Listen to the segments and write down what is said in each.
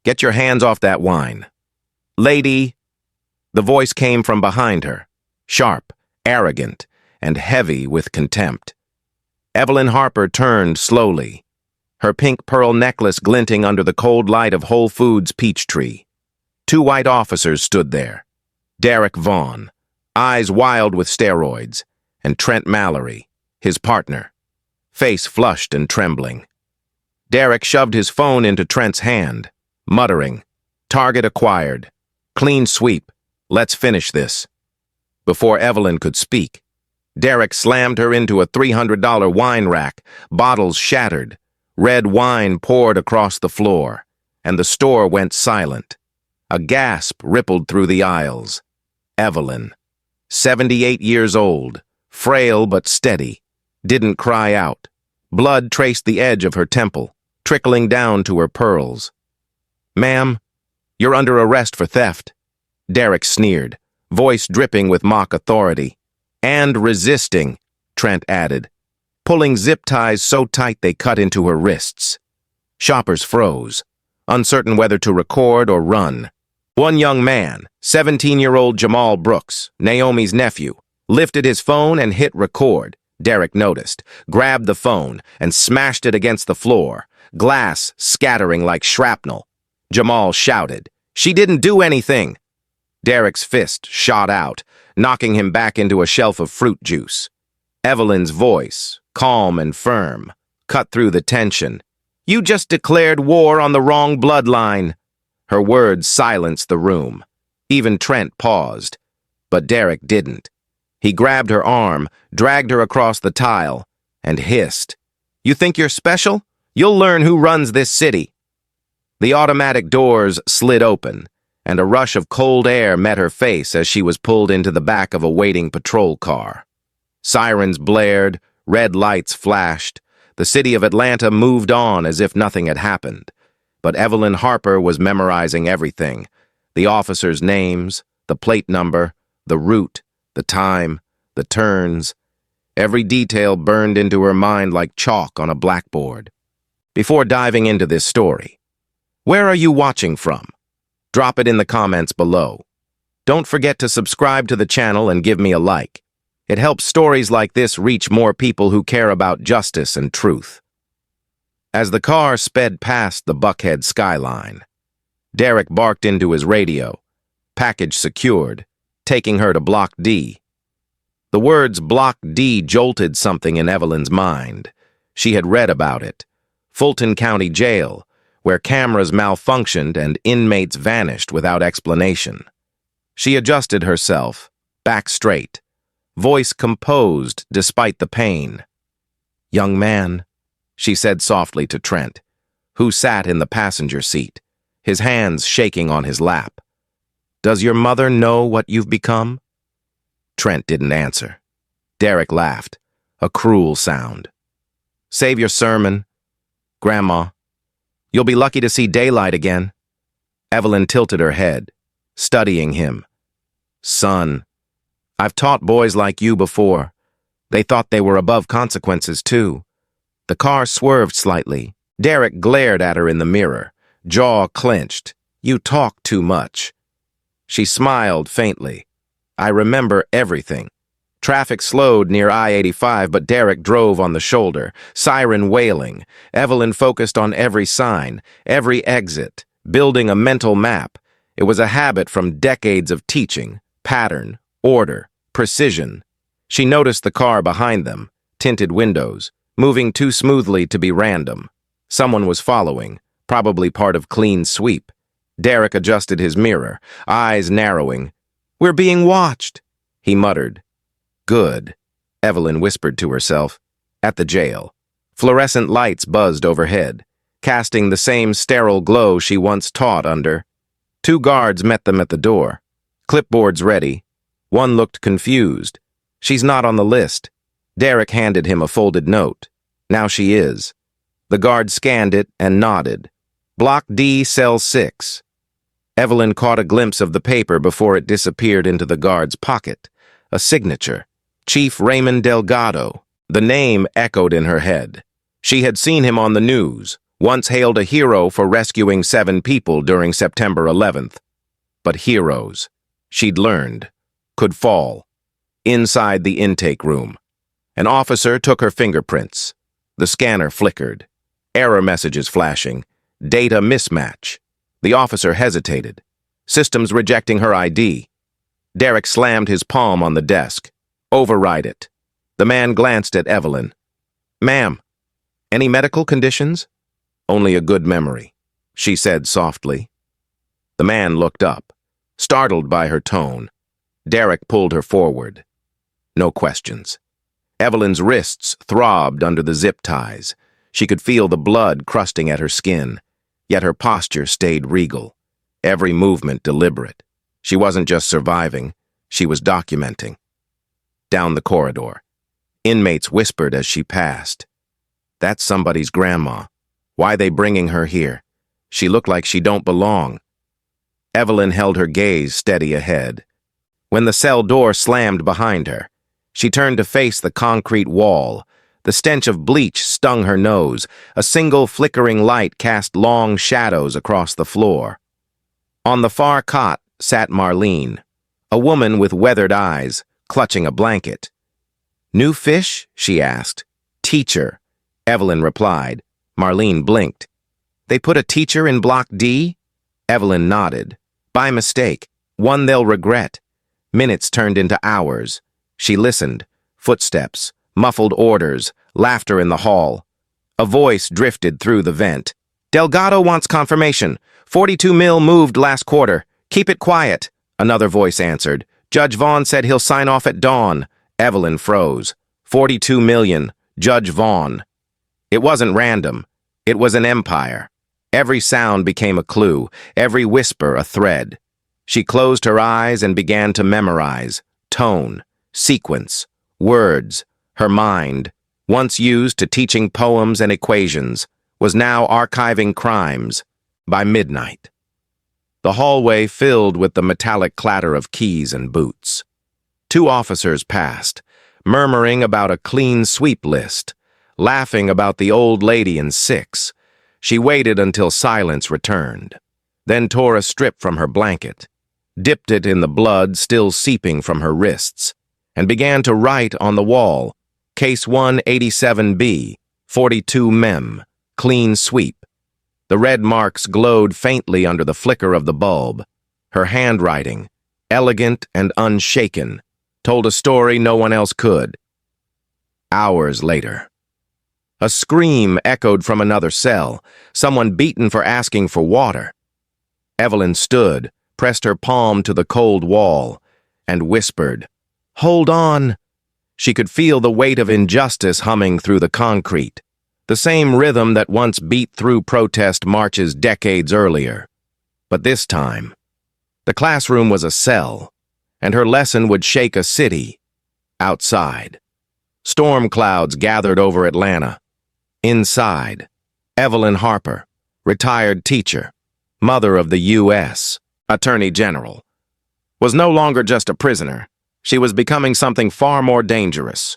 Get your hands off that wine. Lady! The voice came from behind her, sharp, arrogant, and heavy with contempt. Evelyn Harper turned slowly, her pink pearl necklace glinting under the cold light of Whole Foods' peach tree. Two white officers stood there. Derek Vaughn, eyes wild with steroids, and Trent Mallory, his partner, face flushed and trembling. Derek shoved his phone into Trent's hand, muttering, "Target acquired. Clean sweep. Let's finish this." Before Evelyn could speak, Derek slammed her into a $300 wine rack, bottles shattered, red wine poured across the floor, and the store went silent. A gasp rippled through the aisles. Evelyn, 78 years old, frail but steady, didn't cry out. Blood traced the edge of her temple, trickling down to her pearls. "Ma'am, you're under arrest for theft," Derek sneered, voice dripping with mock authority. "And resisting," Trent added, pulling zip ties so tight they cut into her wrists. Shoppers froze, uncertain whether to record or run. One young man, 17-year-old Jamal Brooks, Naomi's nephew, lifted his phone and hit record. Derek noticed, grabbed the phone, and smashed it against the floor, glass scattering like shrapnel. Jamal shouted, "She didn't do anything!" Derek's fist shot out, knocking him back into a shelf of fruit juice. Evelyn's voice, calm and firm, cut through the tension. "You just declared war on the wrong bloodline." Her words silenced the room. Even Trent paused, but Derek didn't. He grabbed her arm, dragged her across the tile, and hissed, "You think you're special? You'll learn who runs this city." The automatic doors slid open, and a rush of cold air met her face as she was pulled into the back of a waiting patrol car. Sirens blared, red lights flashed. The city of Atlanta moved on as if nothing had happened. But Evelyn Harper was memorizing everything. The officers' names, the plate number, the route, the time, the turns. Every detail burned into her mind like chalk on a blackboard. Before diving into this story, where are you watching from? Drop it in the comments below. Don't forget to subscribe to the channel and give me a like. It helps stories like this reach more people who care about justice and truth. As the car sped past the Buckhead skyline, Derek barked into his radio, package secured, taking her to Block D. The words Block D jolted something in Evelyn's mind. She had read about it. Fulton County Jail, where cameras malfunctioned and inmates vanished without explanation. She adjusted herself, back straight, voice composed despite the pain. "Young man," she said softly to Trent, who sat in the passenger seat, his hands shaking on his lap. "Does your mother know what you've become?" Trent didn't answer. Derek laughed, a cruel sound. "Save your sermon, Grandma. You'll be lucky to see daylight again." Evelyn tilted her head, studying him. "Son, I've taught boys like you before. They thought they were above consequences, too." The car swerved slightly. Derek glared at her in the mirror, jaw clenched. "You talk too much." She smiled faintly. "I remember everything." Traffic slowed near I-85, but Derek drove on the shoulder, siren wailing. Evelyn focused on every sign, every exit, building a mental map. It was a habit from decades of teaching, pattern, order, precision. She noticed the car behind them, tinted windows, moving too smoothly to be random. Someone was following, probably part of clean sweep. Derek adjusted his mirror, eyes narrowing. "We're being watched," he muttered. "Good," Evelyn whispered to herself. At the jail, fluorescent lights buzzed overhead, casting the same sterile glow she once taught under. Two guards met them at the door, clipboards ready. One looked confused. "She's not on the list." Derek handed him a folded note. "Now she is." The guard scanned it and nodded. "Block D, cell 6. Evelyn caught a glimpse of the paper before it disappeared into the guard's pocket. A signature. Chief Raymond Delgado. The name echoed in her head. She had seen him on the news, Once hailed a hero for rescuing 7 people during September 11th. But heroes, she'd learned, could fall. Inside the intake room, an officer took her fingerprints. The scanner flickered. Error messages flashing. Data mismatch. The officer hesitated. Systems rejecting her ID. Derek slammed his palm on the desk. Override it. The man glanced at Evelyn. "Ma'am, any medical conditions?" "Only a good memory," she said softly. The man looked up, startled by her tone. Derek pulled her forward. No questions. Evelyn's wrists throbbed under the zip ties. She could feel the blood crusting at her skin, yet her posture stayed regal, every movement deliberate. She wasn't just surviving, she was documenting. Down the corridor, inmates whispered as she passed. "That's somebody's grandma. Why they bringing her here? She looked like she don't belong." Evelyn held her gaze steady ahead. When the cell door slammed behind her, she turned to face the concrete wall. The stench of bleach stung her nose. A single flickering light cast long shadows across the floor. On the far cot sat Marlene, a woman with weathered eyes, clutching a blanket. "New fish?" she asked. "Teacher," Evelyn replied. Marlene blinked. "They put a teacher in Block D?" Evelyn nodded. "By mistake. One they'll regret." Minutes turned into hours. She listened. Footsteps, muffled orders, laughter in the hall. A voice drifted through the vent. "Delgado wants confirmation. 42 mil moved last quarter. Keep it quiet." Another voice answered. "Judge Vaughn said he'll sign off at dawn." Evelyn froze. 42 million. Judge Vaughn. It wasn't random. It was an empire. Every sound became a clue, every whisper a thread. She closed her eyes and began to memorize. Tone, sequence, words. Her mind, once used to teaching poems and equations, was now archiving crimes. By midnight, the hallway filled with the metallic clatter of keys and boots. 2 officers passed, murmuring about a clean sweep list, laughing about the old lady in 6. She waited until silence returned, then tore a strip from her blanket, dipped it in the blood still seeping from her wrists, and began to write on the wall, Case 187B, 42 Mem, clean sweep. The red marks glowed faintly under the flicker of the bulb. Her handwriting, elegant and unshaken, told a story no one else could. Hours later, a scream echoed from another cell, someone beaten for asking for water. Evelyn stood, pressed her palm to the cold wall, and whispered, "Hold on." She could feel the weight of injustice humming through the concrete, the same rhythm that once beat through protest marches decades earlier. But this time, the classroom was a cell, and her lesson would shake a city. Outside, storm clouds gathered over Atlanta. Inside, Evelyn Harper, retired teacher, mother of the U.S. Attorney General, was no longer just a prisoner. She was becoming something far more dangerous.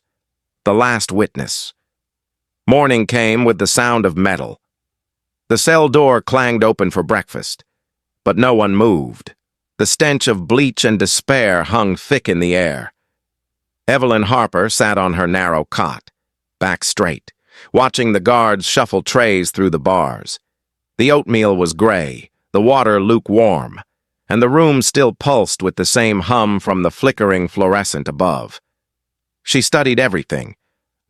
The last witness. Morning came with the sound of metal. The cell door clanged open for breakfast, but no one moved. The stench of bleach and despair hung thick in the air. Evelyn Harper sat on her narrow cot, back straight, watching the guards shuffle trays through the bars. The oatmeal was gray, the water lukewarm, and the room still pulsed with the same hum from the flickering fluorescent above. She studied everything,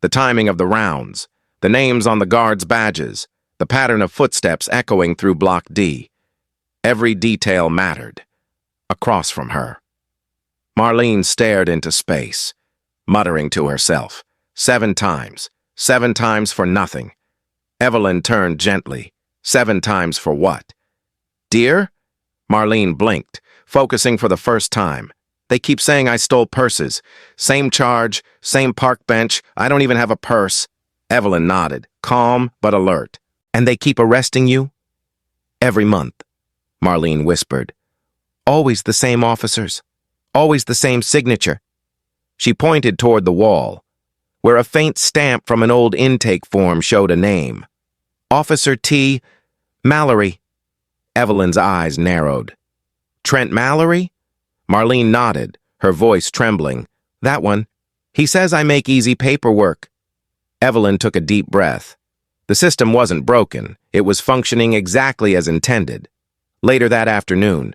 the timing of the rounds, the names on the guards' badges, the pattern of footsteps echoing through Block D. Every detail mattered. Across from her, Marlene stared into space, muttering to herself, 7 times, 7 times for nothing. Evelyn turned gently. 7 times for what? "Dear?" Marlene blinked, focusing for the first time. "They keep saying I stole purses. Same charge, same park bench. I don't even have a purse." Evelyn nodded, calm but alert. "And they keep arresting you?" "Every month," Marlene whispered. "Always the same officers. Always the same signature." She pointed toward the wall, where a faint stamp from an old intake form showed a name. Officer T. Mallory. Evelyn's eyes narrowed. Trent Mallory? Marlene nodded, her voice trembling. That one. He says I make easy paperwork. Evelyn took a deep breath. The system wasn't broken. It was functioning exactly as intended. Later that afternoon,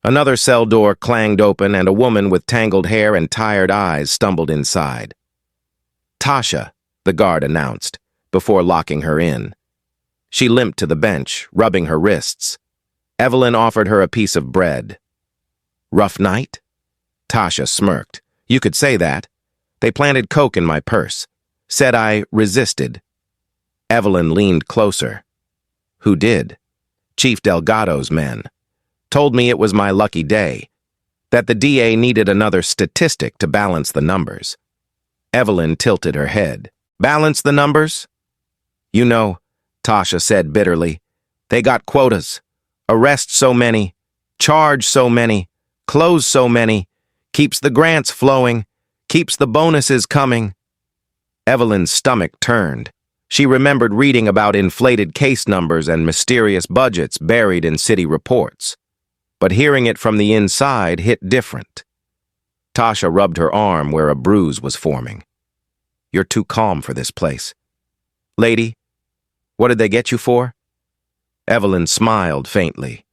another cell door clanged open and a woman with tangled hair and tired eyes stumbled inside. Tasha, the guard announced, before locking her in. She limped to the bench, rubbing her wrists. Evelyn offered her a piece of bread. Rough night? Tasha smirked. You could say that. They planted coke in my purse. Said I resisted. Evelyn leaned closer. Who did? Chief Delgado's men. Told me it was my lucky day. That the DA needed another statistic to balance the numbers. Evelyn tilted her head. Balance the numbers? You know, Tasha said bitterly. They got quotas. Arrest so many. Charge so many. Close so many. Keeps the grants flowing. Keeps the bonuses coming. Evelyn's stomach turned. She remembered reading about inflated case numbers and mysterious budgets buried in city reports. But hearing it from the inside hit different. Tasha rubbed her arm where a bruise was forming. You're too calm for this place. Lady, what did they get you for? Evelyn smiled faintly.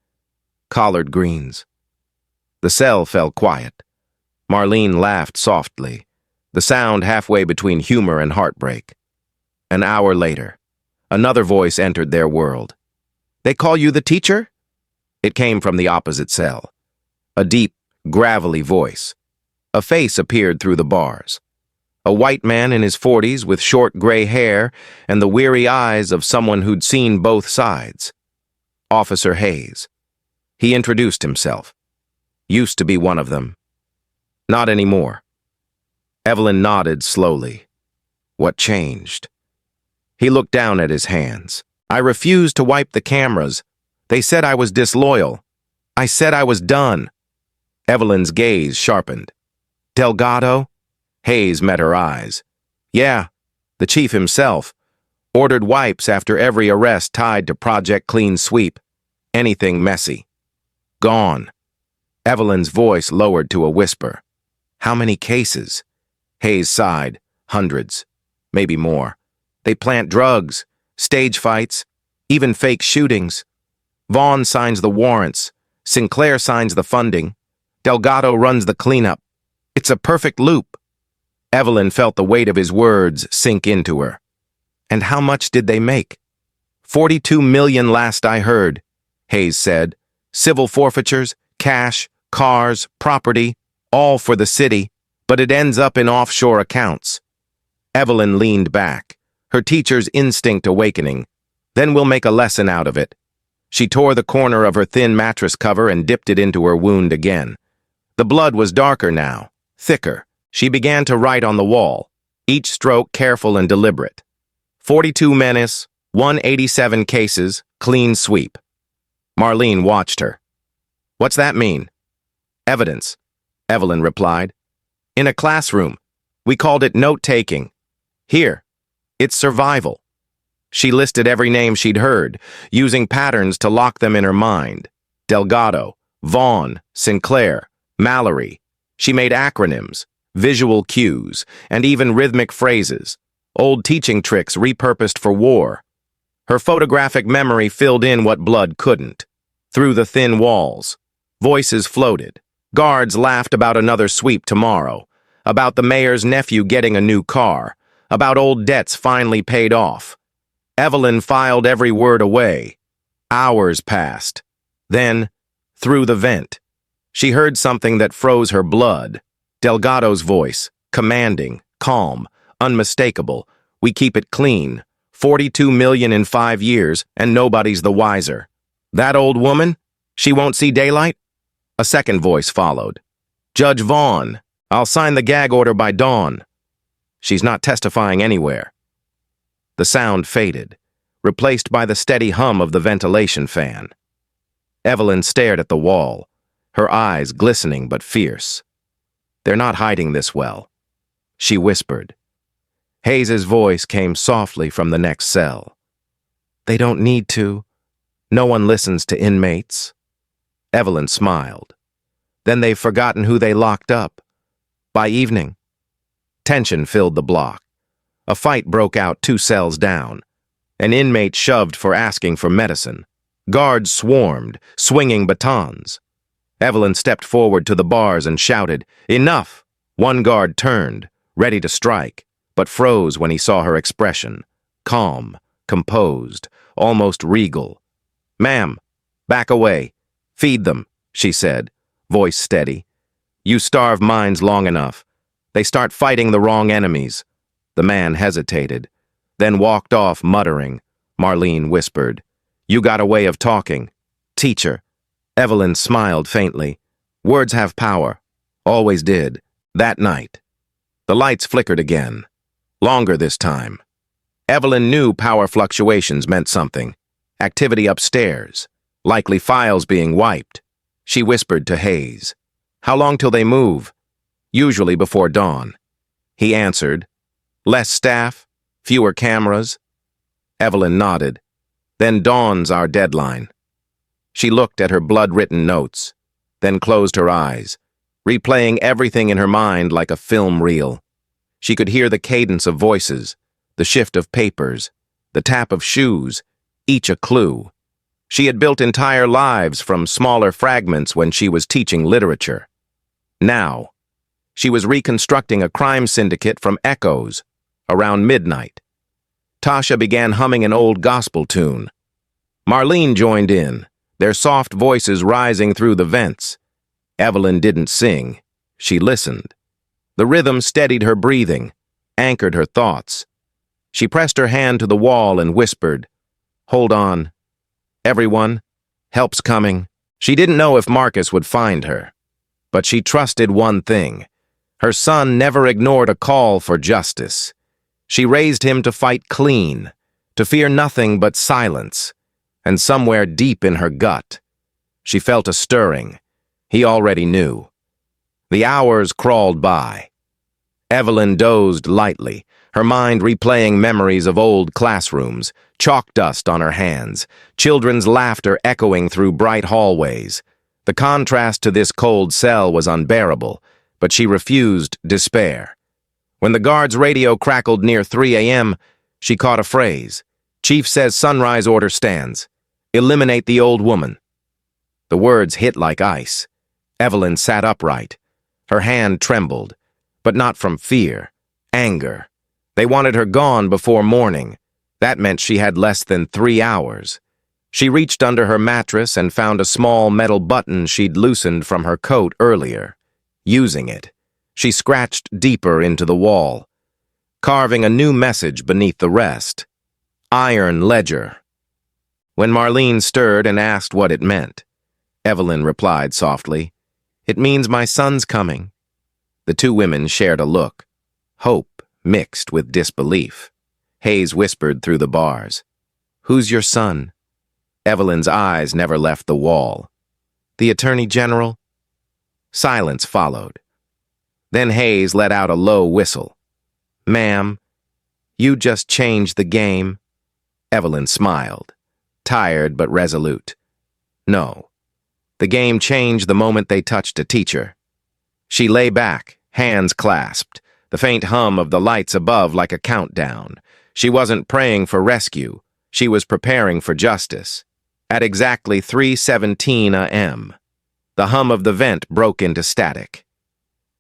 Collard greens. The cell fell quiet. Marlene laughed softly, the sound halfway between humor and heartbreak. An hour later, another voice entered their world. They call you the teacher? It came from the opposite cell. A deep, gravelly voice. A face appeared through the bars. A white man in his 40s with short gray hair and the weary eyes of someone who'd seen both sides. Officer Hayes. He introduced himself. Used to be one of them. Not anymore. Evelyn nodded slowly. What changed? He looked down at his hands. I refused to wipe the cameras. They said I was disloyal. I said I was done. Evelyn's gaze sharpened. Delgado? Hayes met her eyes. Yeah, the chief himself. Ordered wipes after every arrest tied to Project Clean Sweep. Anything messy. Gone. Evelyn's voice lowered to a whisper. How many cases? Hayes sighed. Hundreds. Maybe more. They plant drugs, stage fights, even fake shootings. Vaughn signs the warrants. Sinclair signs the funding. Delgado runs the cleanup. It's a perfect loop. Evelyn felt the weight of his words sink into her. And how much did they make? 42 million last I heard, Hayes said. Civil forfeitures, cash, cars, property, all for the city, but it ends up in offshore accounts. Evelyn leaned back, her teacher's instinct awakening. Then we'll make a lesson out of it. She tore the corner of her thin mattress cover and dipped it into her wound again. The blood was darker now, thicker. She began to write on the wall, each stroke careful and deliberate. 42 menace, 187 cases, clean sweep. Marlene watched her. What's that mean? Evidence, Evelyn replied. In a classroom. We called it note-taking. Here, it's survival. She listed every name she'd heard, using patterns to lock them in her mind. Delgado, Vaughn, Sinclair, Mallory. She made acronyms, visual cues, and even rhythmic phrases, old teaching tricks repurposed for war. Her photographic memory filled in what blood couldn't. Through the thin walls, voices floated. Guards laughed about another sweep tomorrow, about the mayor's nephew getting a new car, about old debts finally paid off. Evelyn filed every word away. Hours passed. Then, through the vent, she heard something that froze her blood. Delgado's voice, commanding, calm, unmistakable. We keep it clean. 42 million in 5 years, and nobody's the wiser. That old woman? She won't see daylight? A second voice followed. Judge Vaughn, I'll sign the gag order by dawn. She's not testifying anywhere. The sound faded, replaced by the steady hum of the ventilation fan. Evelyn stared at the wall, her eyes glistening but fierce. They're not hiding this well. She whispered. Hayes's voice came softly from the next cell. They don't need to. No one listens to inmates. Evelyn smiled. Then they've forgotten who they locked up. By evening, tension filled the block. A fight broke out 2 cells down. An inmate shoved for asking for medicine. Guards swarmed, swinging batons. Evelyn stepped forward to the bars and shouted, "Enough!" One guard turned, ready to strike, but froze when he saw her expression. Calm, composed, almost regal. "Ma'am, back away. Feed them," she said, voice steady. "You starve minds long enough. They start fighting the wrong enemies." The man hesitated, then walked off muttering. Marlene whispered, "You got a way of talking. Teacher." Evelyn smiled faintly. Words have power. Always did. That night. The lights flickered again. Longer this time. Evelyn knew power fluctuations meant something. Activity upstairs. Likely files being wiped. She whispered to Hayes, "How long till they move?" "Usually before dawn." He answered, "Less staff? Fewer cameras?" Evelyn nodded. "Then dawn's our deadline." She looked at her blood-written notes, then closed her eyes, replaying everything in her mind like a film reel. She could hear the cadence of voices, the shift of papers, the tap of shoes, each a clue. She had built entire lives from smaller fragments when she was teaching literature. Now, she was reconstructing a crime syndicate from echoes. Around midnight, Tasha began humming an old gospel tune. Marlene joined in, their soft voices rising through the vents. Evelyn didn't sing. She listened. The rhythm steadied her breathing, anchored her thoughts. She pressed her hand to the wall and whispered, "Hold on. Everyone, help's coming." She didn't know if Marcus would find her, but she trusted one thing. Her son never ignored a call for justice. She raised him to fight clean, to fear nothing but silence, and somewhere deep in her gut, she felt a stirring. He already knew. The hours crawled by. Evelyn dozed lightly, her mind replaying memories of old classrooms, chalk dust on her hands, children's laughter echoing through bright hallways. The contrast to this cold cell was unbearable, but she refused despair. When the guard's radio crackled near 3 a.m., she caught a phrase. "Chief says sunrise order stands. Eliminate the old woman." The words hit like ice. Evelyn sat upright. Her hand trembled, but not from fear, anger. They wanted her gone before morning. That meant she had less than 3 hours. She reached under her mattress and found a small metal button she'd loosened from her coat earlier. Using it, she scratched deeper into the wall, carving a new message beneath the rest. Iron Ledger. When Marlene stirred and asked what it meant, Evelyn replied softly, "It means my son's coming." The 2 women shared a look, hope mixed with disbelief. Hayes whispered through the bars, "Who's your son?" Evelyn's eyes never left the wall. "The Attorney General?" Silence followed. Then Hayes let out a low whistle. "Ma'am, you just changed the game." Evelyn smiled, tired but resolute. No. The game changed the moment they touched a teacher. She lay back, hands clasped, the faint hum of the lights above like a countdown. She wasn't praying for rescue. She was preparing for justice. At exactly 3:17 a.m., the hum of the vent broke into static.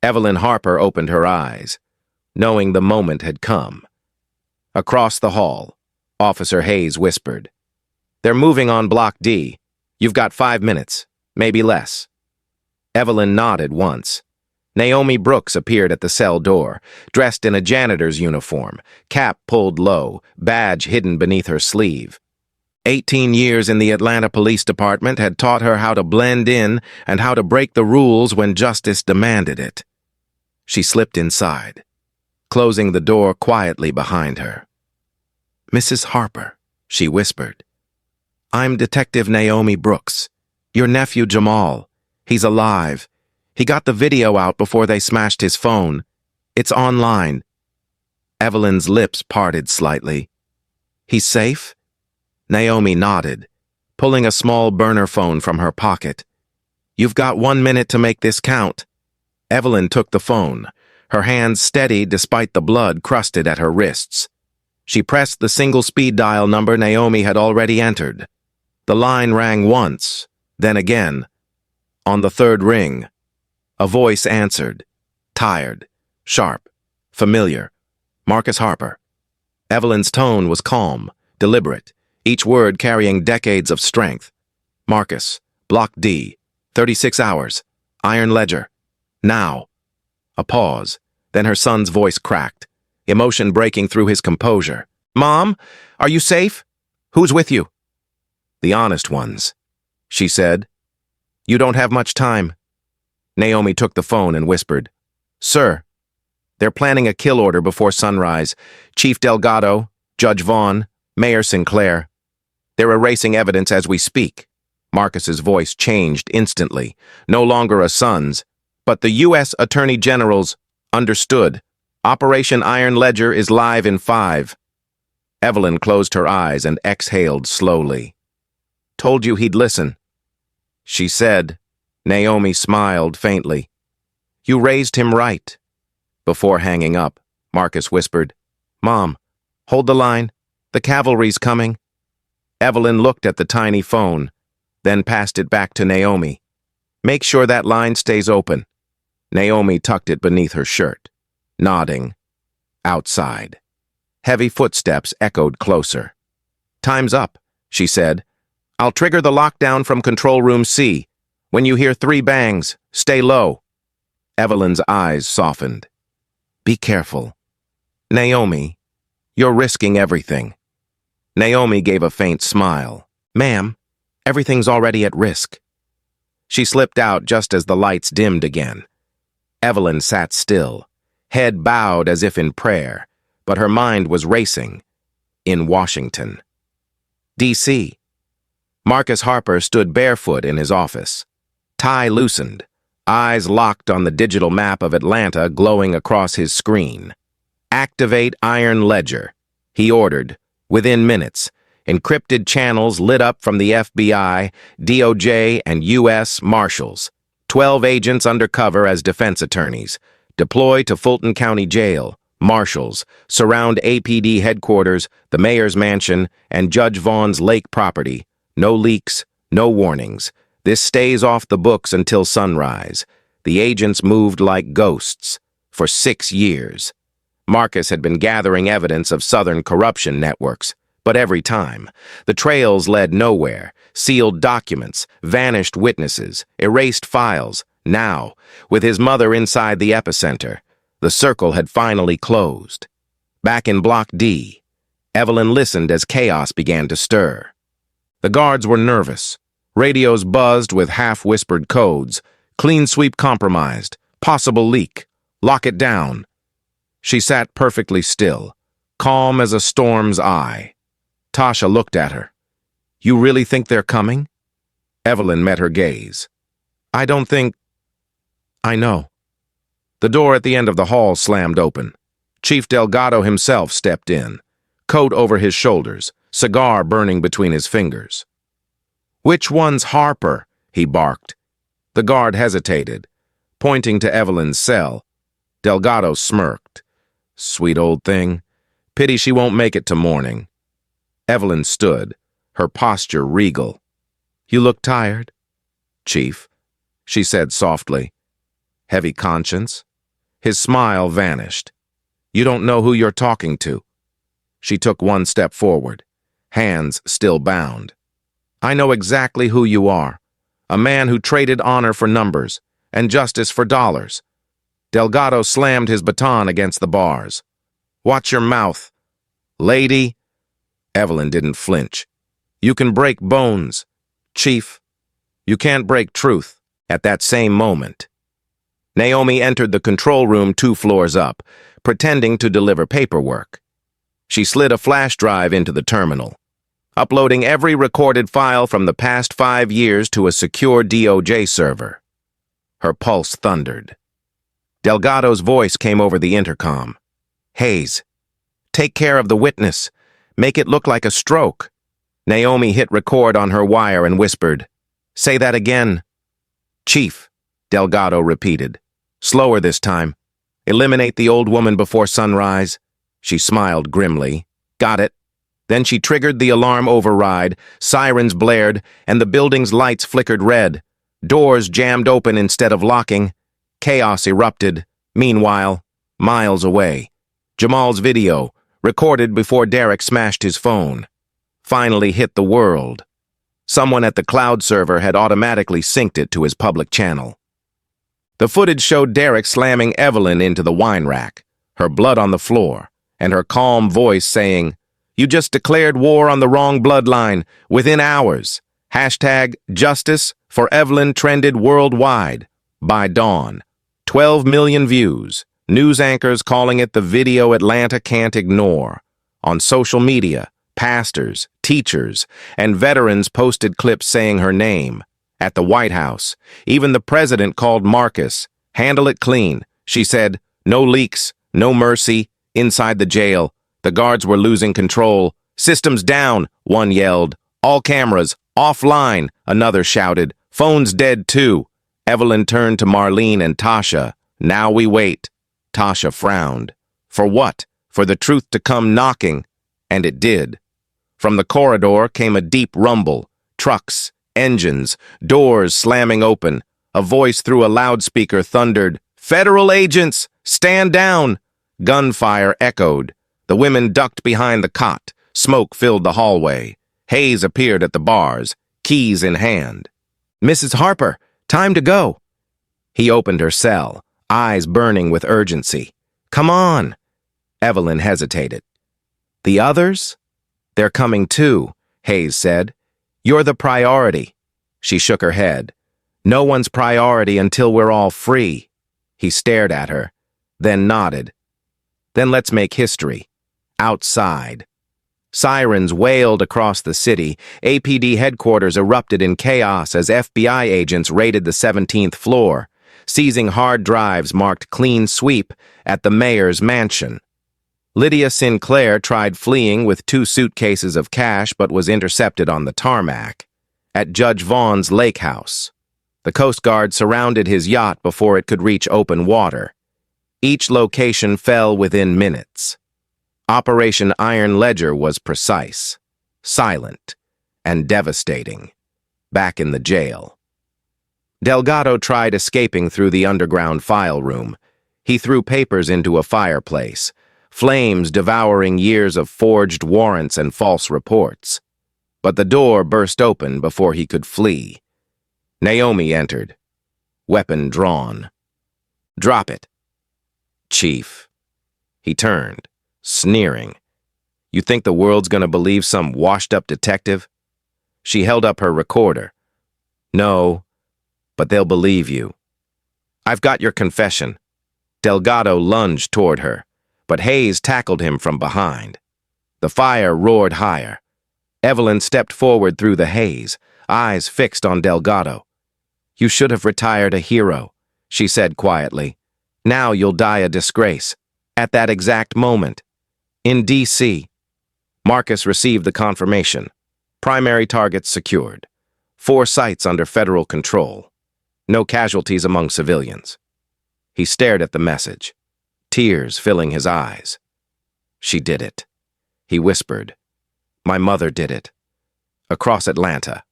Evelyn Harper opened her eyes, knowing the moment had come. Across the hall, Officer Hayes whispered, "They're moving on Block D. You've got 5 minutes, maybe less." Evelyn nodded once. Naomi Brooks appeared at the cell door, dressed in a janitor's uniform, cap pulled low, badge hidden beneath her sleeve. 18 years in the Atlanta Police Department had taught her how to blend in and how to break the rules when justice demanded it. She slipped inside, closing the door quietly behind her. "Mrs. Harper," she whispered. "I'm Detective Naomi Brooks. Your nephew Jamal. He's alive. He got the video out before they smashed his phone. It's online." Evelyn's lips parted slightly. "He's safe?" Naomi nodded, pulling a small burner phone from her pocket. "You've got 1 minute to make this count." Evelyn took the phone, her hands steady despite the blood crusted at her wrists. She pressed the single-speed dial number Naomi had already entered. The line rang once, then again. On the third ring, a voice answered. Tired, sharp, familiar. Marcus Harper. Evelyn's tone was calm, deliberate, each word carrying decades of strength. "Marcus, Block D, 36 hours, Iron Ledger. Now." A pause, then her son's voice cracked, emotion breaking through his composure. "Mom, are you safe? Who's with you?" "The honest ones," she said. "You don't have much time." Naomi took the phone and whispered, "Sir, they're planning a kill order before sunrise. Chief Delgado, Judge Vaughn, Mayor Sinclair. They're erasing evidence as we speak." Marcus's voice changed instantly, no longer a son's, but the U.S. Attorney General's. "Understood. Operation Iron Ledger is live in 5. Evelyn closed her eyes and exhaled slowly. "Told you he'd listen," she said. Naomi smiled faintly. "You raised him right." Before hanging up, Marcus whispered, "Mom, hold the line. The cavalry's coming." Evelyn looked at the tiny phone, then passed it back to Naomi. "Make sure that line stays open." Naomi tucked it beneath her shirt, nodding. Outside. Heavy footsteps echoed closer. "Time's up," she said. "I'll trigger the lockdown from Control Room C. When you hear 3 bangs, stay low." Evelyn's eyes softened. "Be careful." "Naomi, you're risking everything." Naomi gave a faint smile. "Ma'am, everything's already at risk." She slipped out just as the lights dimmed again. Evelyn sat still, head bowed as if in prayer, but her mind was racing. In Washington. D.C. Marcus Harper stood barefoot in his office. Tie loosened, eyes locked on the digital map of Atlanta glowing across his screen. "Activate Iron Ledger," he ordered, within minutes. Encrypted channels lit up from the FBI, DOJ, and U.S. Marshals. 12 agents undercover as defense attorneys. Deploy to Fulton County Jail. Marshals surround APD headquarters, the mayor's mansion, and Judge Vaughn's lake property. No leaks, no warnings. This stays off the books until sunrise. The agents moved like ghosts. For 6 years. Marcus had been gathering evidence of Southern corruption networks. But every time, the trails led nowhere. Sealed documents, vanished witnesses, erased files. Now, with his mother inside the epicenter, the circle had finally closed. Back in Block D, Evelyn listened as chaos began to stir. The guards were nervous. Radios buzzed with half-whispered codes. "Clean sweep compromised. Possible leak. Lock it down." She sat perfectly still, calm as a storm's eye. Tasha looked at her. "You really think they're coming?" Evelyn met her gaze. "I don't think... I know." The door at the end of the hall slammed open. Chief Delgado himself stepped in, coat over his shoulders, cigar burning between his fingers. "Which one's Harper?" he barked. The guard hesitated, pointing to Evelyn's cell. Delgado smirked. "Sweet old thing. Pity she won't make it to morning." Evelyn stood, her posture regal. "You look tired, Chief," she said softly. "Heavy conscience?" His smile vanished. "You don't know who you're talking to." She took one step forward, hands still bound. "I know exactly who you are. A man who traded honor for numbers and justice for dollars." Delgado slammed his baton against the bars. "Watch your mouth, lady." Evelyn didn't flinch. "You can break bones, Chief. You can't break truth." At that same moment, Naomi entered the control room 2 floors up, pretending to deliver paperwork. She slid a flash drive into the terminal, uploading every recorded file from the past 5 years to a secure DOJ server. Her pulse thundered. Delgado's voice came over the intercom. "Hayes, take care of the witness. Make it look like a stroke." Naomi hit record on her wire and whispered, "Say that again." "Chief," Delgado repeated. "Slower this time. Eliminate the old woman before sunrise." She smiled grimly. "Got it." Then she triggered the alarm override, sirens blared, and the building's lights flickered red. Doors jammed open instead of locking. Chaos erupted. Meanwhile, miles away, Jamal's video, recorded before Derek smashed his phone, finally hit the world. Someone at the cloud server had automatically synced it to his public channel. The footage showed Derek slamming Evelyn into the wine rack, her blood on the floor, and her calm voice saying, "You just declared war on the wrong bloodline within hours. Hashtag justice for Evelyn trended worldwide. By dawn, 12 million views. News anchors calling it the video Atlanta can't ignore. On social media, pastors, teachers, and veterans posted clips saying her name. At the White House, even the president called Marcus. "Handle it clean," she said. "No leaks, no mercy." Inside the jail, the guards were losing control. "Systems down," one yelled. "All cameras, offline," another shouted. "Phones dead too." Evelyn turned to Marlene and Tasha. "Now we wait." Tasha frowned. For what? For the truth to come knocking. And it did. From the corridor came a deep rumble. Trucks, engines, doors slamming open. A voice through a loudspeaker thundered, "Federal agents, stand down!" Gunfire echoed. The women ducked behind the cot. Smoke filled the hallway. Hayes appeared at the bars, keys in hand. "Mrs. Harper, time to go." He opened her cell, eyes burning with urgency. "Come on." Evelyn hesitated. "The others?" "They're coming too," Hayes said. "You're the priority." She shook her head. "No one's priority until we're all free." He stared at her, then nodded. "Then let's make history. Outside." Sirens wailed across the city. APD headquarters erupted in chaos as FBI agents raided the 17th floor. Seizing hard drives marked clean sweep at the mayor's mansion. Lydia Sinclair tried fleeing with 2 suitcases of cash but was intercepted on the tarmac. At Judge Vaughn's lake house, the Coast Guard surrounded his yacht before it could reach open water. Each location fell within minutes. Operation Iron Ledger was precise, silent, and devastating. Back in the jail, Delgado tried escaping through the underground file room. He threw papers into a fireplace, flames devouring years of forged warrants and false reports. But the door burst open before he could flee. Naomi entered, weapon drawn. "Drop it." "Chief." He turned, sneering. "You think the world's gonna believe some washed-up detective?" She held up her recorder. "No, but they'll believe you." "I've got your confession." Delgado lunged toward her, but Hayes tackled him from behind. The fire roared higher. Evelyn stepped forward through the haze, eyes fixed on Delgado. "You should have retired a hero," she said quietly. "Now you'll die a disgrace." At that exact moment, in D.C., Marcus received the confirmation. Primary targets secured. 4 sites under federal control. No casualties among civilians. He stared at the message, tears filling his eyes. "She did it," he whispered. "My mother did it." Across Atlanta,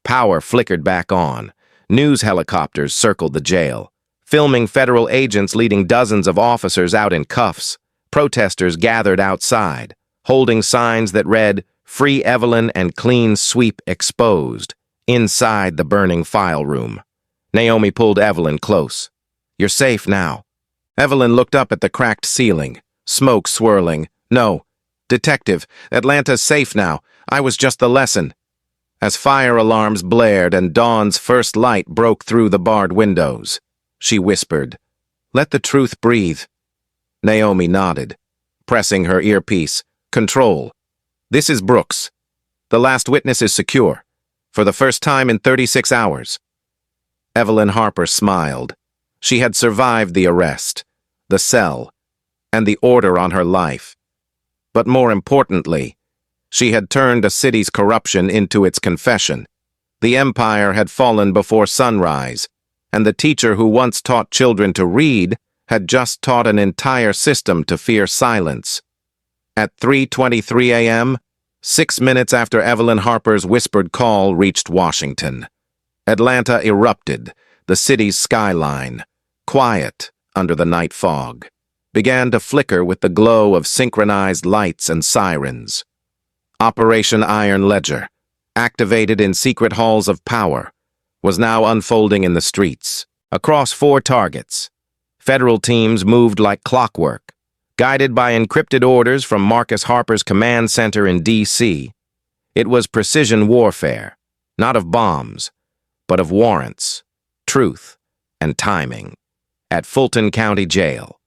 power flickered back on. News helicopters circled the jail, filming federal agents leading dozens of officers out in cuffs. Protesters gathered outside, holding signs that read, "Free Evelyn and Clean Sweep Exposed," inside the burning file room. Naomi pulled Evelyn close. "You're safe now." Evelyn looked up at the cracked ceiling, smoke swirling. "No, Detective, Atlanta's safe now. I was just the lesson." As fire alarms blared and dawn's first light broke through the barred windows, she whispered, "Let the truth breathe." Naomi nodded, pressing her earpiece. "Control. This is Brooks. The last witness is secure, for the first time in 36 hours. Evelyn Harper smiled. She had survived the arrest, the cell, and the order on her life. But more importantly, She had turned a city's corruption into its confession. The empire had fallen before sunrise, and the teacher who once taught children to read had just taught an entire system to fear silence. At 3:23 a.m., 6 minutes after Evelyn Harper's whispered call reached Washington, Atlanta erupted, the city's skyline, quiet under the night fog, began to flicker with the glow of synchronized lights and sirens. Operation Iron Ledger, activated in secret halls of power, was now unfolding in the streets. Across 4 targets, federal teams moved like clockwork, guided by encrypted orders from Marcus Harper's command center in D.C. It was precision warfare, not of bombs, but of warrants, truth, and timing. At Fulton County Jail,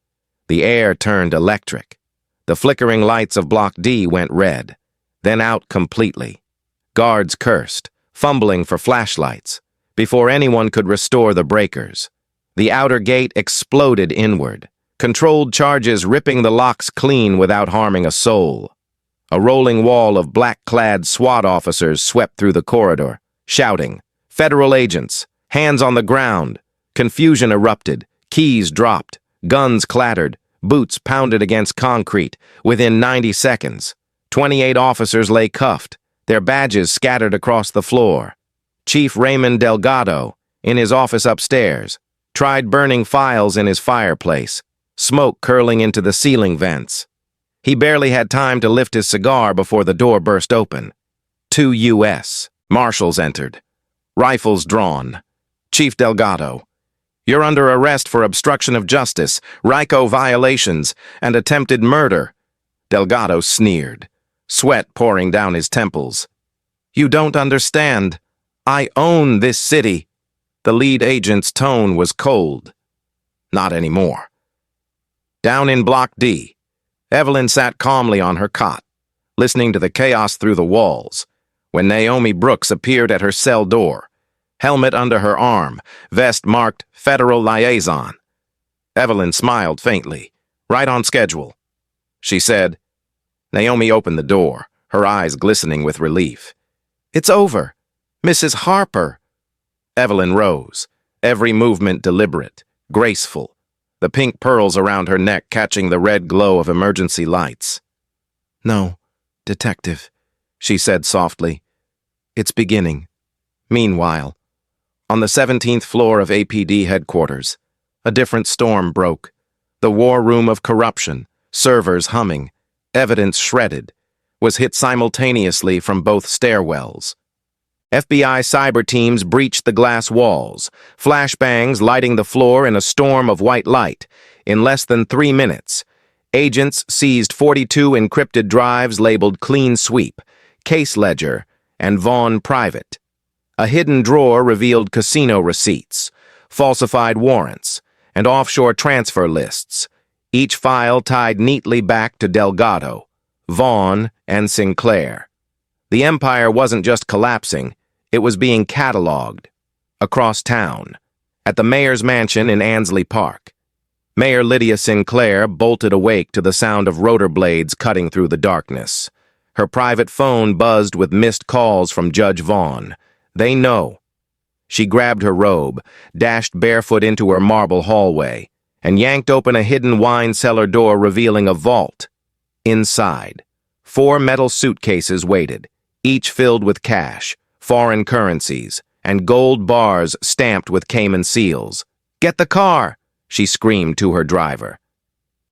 the air turned electric. The flickering lights of Block D went red, then out completely. Guards cursed, fumbling for flashlights, before anyone could restore the breakers. The outer gate exploded inward, controlled charges ripping the locks clean without harming a soul. A rolling wall of black-clad SWAT officers swept through the corridor, shouting, "Federal agents! Hands on the ground!" Confusion erupted, keys dropped, guns clattered, boots pounded against concrete. Within 90 seconds, 28 officers lay cuffed, their badges scattered across the floor. Chief Raymond Delgado, in his office upstairs, tried burning files in his fireplace, smoke curling into the ceiling vents. He barely had time to lift his cigar before the door burst open. 2 U.S. Marshals entered, rifles drawn. "Chief Delgado, you're under arrest for obstruction of justice, RICO violations, and attempted murder." Delgado sneered, sweat pouring down his temples. "You don't understand. I own this city." The lead agent's tone was cold. Not anymore. Down in Block D, Evelyn sat calmly on her cot, listening to the chaos through the walls, when Naomi Brooks appeared at her cell door, helmet under her arm, vest marked Federal Liaison. Evelyn smiled faintly. "Right on schedule," she said. Naomi opened the door, her eyes glistening with relief. "It's over. Mrs. Harper." Evelyn rose, every movement deliberate, graceful, the pink pearls around her neck catching the red glow of emergency lights. "No, Detective," she said softly. "It's beginning." Meanwhile, on the 17th floor of APD headquarters, a different storm broke. The war room of corruption, servers humming, evidence shredded, was hit simultaneously from both stairwells. FBI cyber teams breached the glass walls, flashbangs lighting the floor in a storm of white light. In less than 3 minutes, agents seized 42 encrypted drives labeled Clean Sweep, Case Ledger, and Vaughn Private. A hidden drawer revealed casino receipts, falsified warrants, and offshore transfer lists, each file tied neatly back to Delgado, Vaughn, and Sinclair. The empire wasn't just collapsing, it was being cataloged. Across town, at the mayor's mansion in Ansley Park, Mayor Lydia Sinclair bolted awake to the sound of rotor blades cutting through the darkness. Her private phone buzzed with missed calls from Judge Vaughn. "They know." She grabbed her robe, dashed barefoot into her marble hallway, and yanked open a hidden wine cellar door revealing a vault. Inside, 4 metal suitcases waited, each filled with cash, foreign currencies, and gold bars stamped with Cayman seals. "Get the car!" she screamed to her driver.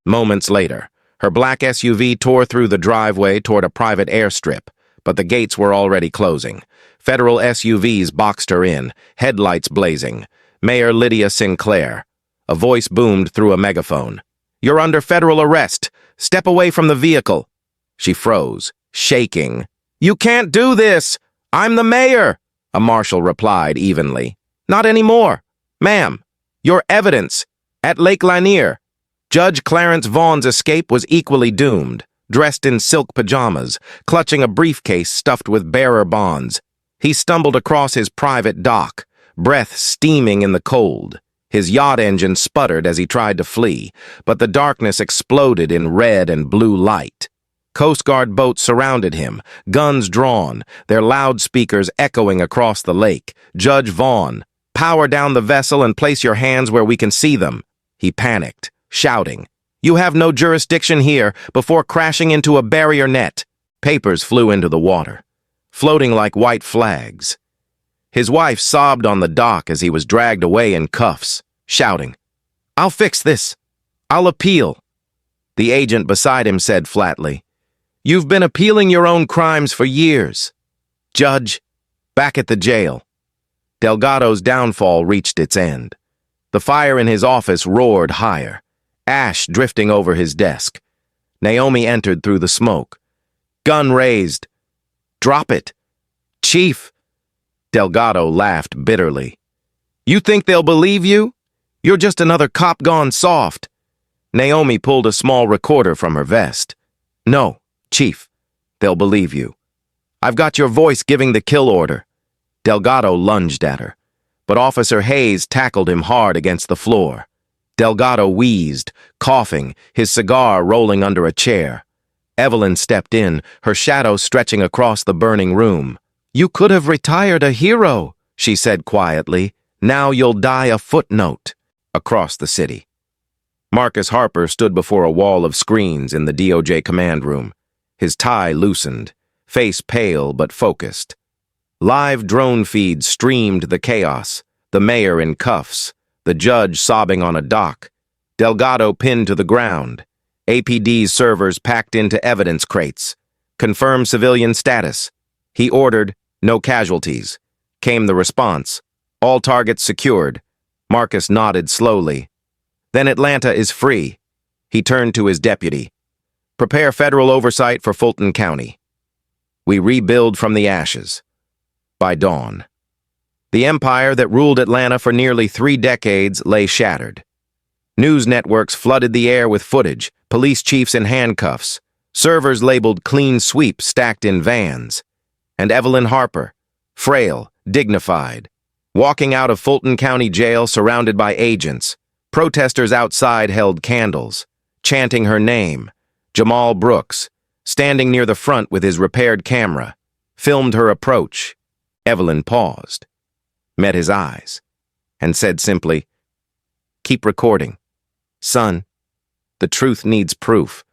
Moments later, her black SUV tore through the driveway toward a private airstrip, but the gates were already closing. Federal SUVs boxed her in, headlights blazing. Mayor Lydia Sinclair. A voice boomed through a megaphone. "You're under federal arrest. Step away from the vehicle." She froze, shaking. "You can't do this! I'm the mayor!" a marshal replied evenly. "Not anymore. Ma'am, your evidence. At Lake Lanier." Judge Clarence Vaughn's escape was equally doomed, dressed in silk pajamas, clutching a briefcase stuffed with bearer bonds. He stumbled across his private dock, breath steaming in the cold. His yacht engine sputtered as he tried to flee, but the darkness exploded in red and blue light. Coast Guard boats surrounded him, guns drawn, their loudspeakers echoing across the lake. "Judge Vaughn, power down the vessel and place your hands where we can see them." He panicked, shouting, "You have no jurisdiction here," before crashing into a barrier net. Papers flew into the water, floating like white flags. His wife sobbed on the dock as he was dragged away in cuffs, shouting, "I'll fix this. I'll appeal." The agent beside him said flatly, "You've been appealing your own crimes for years." Judge, back at the jail. Delgado's downfall reached its end. The fire in his office roared higher, ash drifting over his desk. Naomi entered through the smoke. Gun raised. "Drop it." "Chief." Delgado laughed bitterly. "You think they'll believe you? You're just another cop gone soft." Naomi pulled a small recorder from her vest. "No, Chief, they'll believe you. I've got your voice giving the kill order." Delgado lunged at her, but Officer Hayes tackled him hard against the floor. Delgado wheezed, coughing, his cigar rolling under a chair. Evelyn stepped in, her shadow stretching across the burning room. "You could have retired a hero," she said quietly. "Now you'll die a footnote." Across the city. Marcus Harper stood before a wall of screens in the DOJ command room, his tie loosened, face pale but focused. Live drone feeds streamed the chaos, the mayor in cuffs, the judge sobbing on a dock, Delgado pinned to the ground, APD's servers packed into evidence crates. "Confirm civilian status." He ordered, "No casualties." Came the response, "All targets secured." Marcus nodded slowly. "Then Atlanta is free." He turned to his deputy. "Prepare federal oversight for Fulton County. We rebuild from the ashes." By dawn, the empire that ruled Atlanta for nearly 3 decades lay shattered. News networks flooded the air with footage, police chiefs in handcuffs, servers labeled clean sweep stacked in vans, and Evelyn Harper, frail, dignified, walking out of Fulton County Jail surrounded by agents. Protesters outside held candles, chanting her name. Jamal Brooks, standing near the front with his repaired camera, filmed her approach. Evelyn paused, met his eyes, and said simply, "Keep recording. Son, the truth needs proof."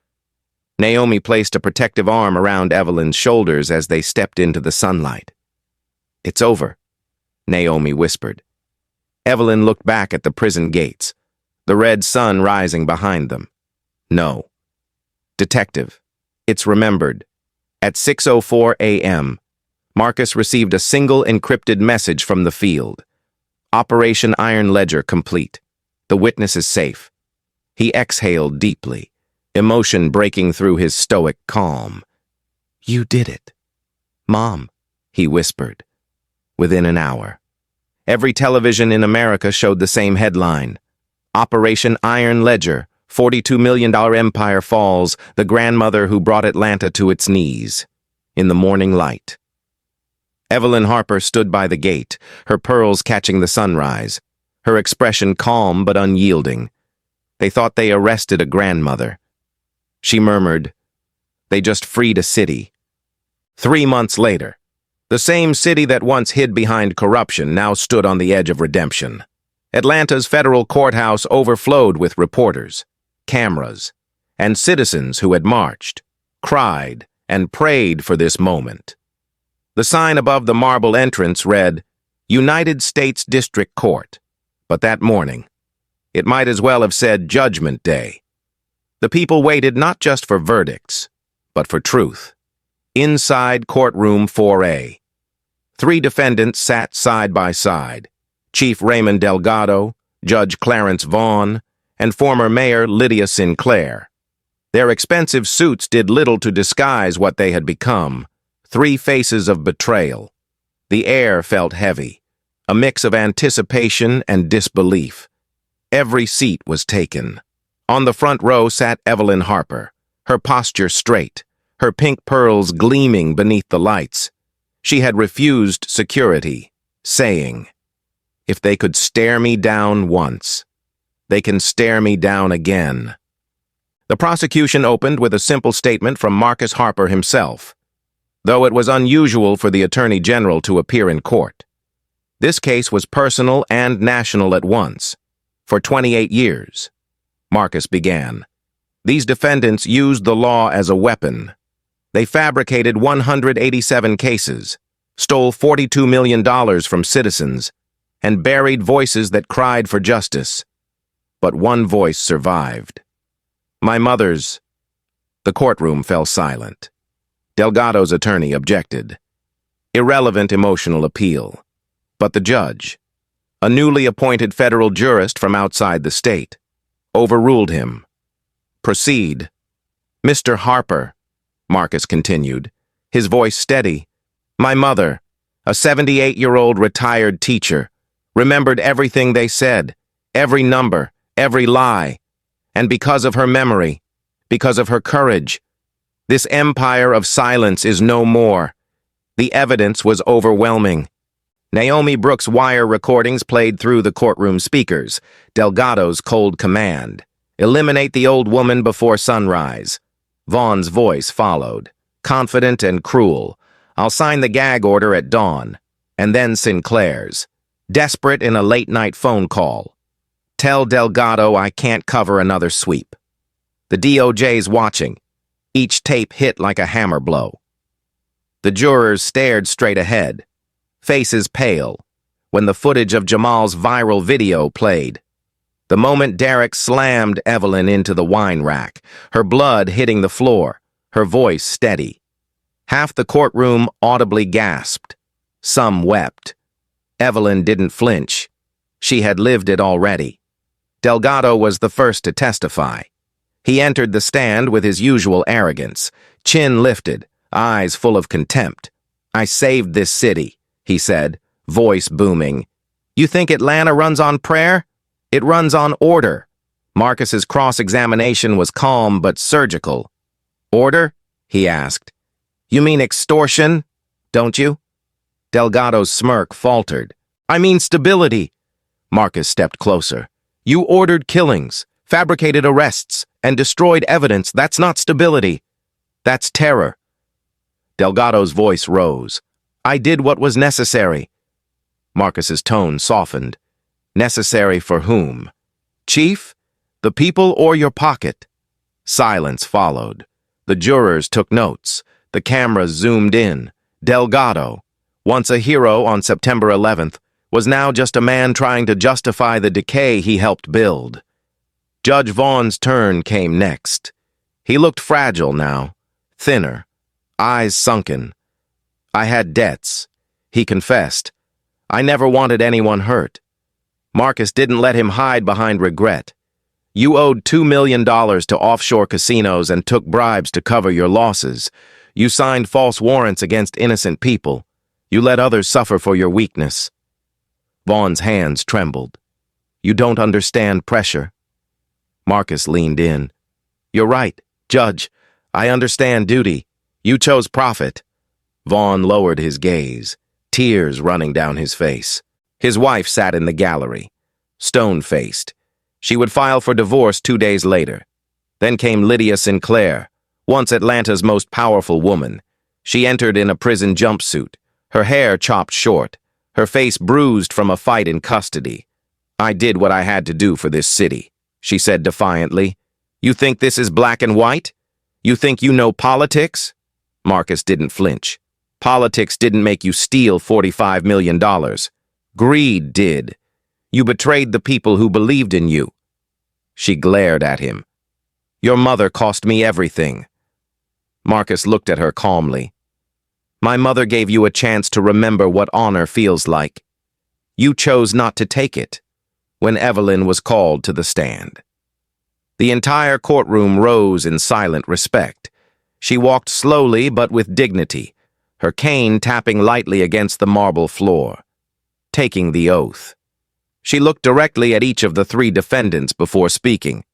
Naomi placed a protective arm around Evelyn's shoulders as they stepped into the sunlight. "It's over," Naomi whispered. Evelyn looked back at the prison gates, the red sun rising behind them. "No. Detective, it's remembered." At 6:04 a.m., Marcus received a single encrypted message from the field. "Operation Iron Ledger complete. The witness is safe." He exhaled deeply, emotion breaking through his stoic calm. "You did it, Mom," he whispered. Within an hour, every television in America showed the same headline. "Operation Iron Ledger, $42 million empire falls, the grandmother who brought Atlanta to its knees." In the morning light, Evelyn Harper stood by the gate, her pearls catching the sunrise, her expression calm but unyielding. They thought they arrested a grandmother. She murmured, "They just freed a city." 3 months later, the same city that once hid behind corruption now stood on the edge of redemption. Atlanta's federal courthouse overflowed with reporters, cameras, and citizens who had marched, cried, and prayed for this moment. The sign above the marble entrance read, "United States District Court," but that morning, it might as well have said Judgment Day. The people waited not just for verdicts, but for truth. Inside courtroom 4A, 3 defendants sat side by side, Chief Raymond Delgado, Judge Clarence Vaughn, and former Mayor Lydia Sinclair. Their expensive suits did little to disguise what they had become, 3 faces of betrayal. The air felt heavy, a mix of anticipation and disbelief. Every seat was taken. On the front row sat Evelyn Harper, her posture straight, her pink pearls gleaming beneath the lights. She had refused security, saying, "If they could stare me down once, they can stare me down again." The prosecution opened with a simple statement from Marcus Harper himself, though it was unusual for the Attorney General to appear in court. This case was personal and national at once. For 28 years, Marcus began. These defendants used the law as a weapon. They fabricated 187 cases, stole $42 million from citizens, and buried voices that cried for justice. But one voice survived. My mother's. The courtroom fell silent. Delgado's attorney objected. Irrelevant emotional appeal. But the judge, a newly appointed federal jurist from outside the state, overruled him. Proceed. Mr. Harper, Marcus continued, his voice steady. My mother, a 78-year-old retired teacher, remembered everything they said, every number, every lie. And because of her memory, because of her courage, this empire of silence is no more. The evidence was overwhelming. Naomi Brooks' wire recordings played through the courtroom speakers, Delgado's cold command. Eliminate the old woman before sunrise. Vaughn's voice followed, confident and cruel. I'll sign the gag order at dawn. And then Sinclair's, desperate in a late-night phone call. Tell Delgado I can't cover another sweep. The DOJ's watching. Each tape hit like a hammer blow. The jurors stared straight ahead, faces pale, when the footage of Jamal's viral video played. The moment Derek slammed Evelyn into the wine rack, her blood hitting the floor, her voice steady. Half the courtroom audibly gasped. Some wept. Evelyn didn't flinch. She had lived it already. Delgado was the first to testify. He entered the stand with his usual arrogance, chin lifted, eyes full of contempt. I saved this city, he said, voice booming. You think Atlanta runs on prayer? It runs on order. Marcus's cross-examination was calm but surgical. Order? He asked. You mean extortion, don't you? Delgado's smirk faltered. I mean stability. Marcus stepped closer. You ordered killings, fabricated arrests, and destroyed evidence. That's not stability. That's terror. Delgado's voice rose. I did what was necessary. Marcus's tone softened. Necessary for whom? Chief? The people or your pocket? Silence followed. The jurors took notes. The cameras zoomed in. Delgado, once a hero on September 11th, was now just a man trying to justify the decay he helped build. Judge Vaughn's turn came next. He looked fragile now, thinner, eyes sunken. I had debts, he confessed. I never wanted anyone hurt. Marcus didn't let him hide behind regret. You owed $2 million to offshore casinos and took bribes to cover your losses. You signed false warrants against innocent people. You let others suffer for your weakness. Vaughn's hands trembled. You don't understand pressure. Marcus leaned in. You're right, Judge. I understand duty. You chose profit. Vaughn lowered his gaze, tears running down his face. His wife sat in the gallery, stone-faced. She would file for divorce 2 days later. Then came Lydia Sinclair, once Atlanta's most powerful woman. She entered in a prison jumpsuit, her hair chopped short, her face bruised from a fight in custody. I did what I had to do for this city, she said defiantly. You think this is black and white? You think you know politics? Marcus didn't flinch. Politics didn't make you steal $45 million. Greed did. You betrayed the people who believed in you. She glared at him. Your mother cost me everything. Marcus looked at her calmly. My mother gave you a chance to remember what honor feels like. You chose not to take it when Evelyn was called to the stand. The entire courtroom rose in silent respect. She walked slowly but with dignity, her cane tapping lightly against the marble floor, taking the oath. She looked directly at each of the 3 defendants before speaking.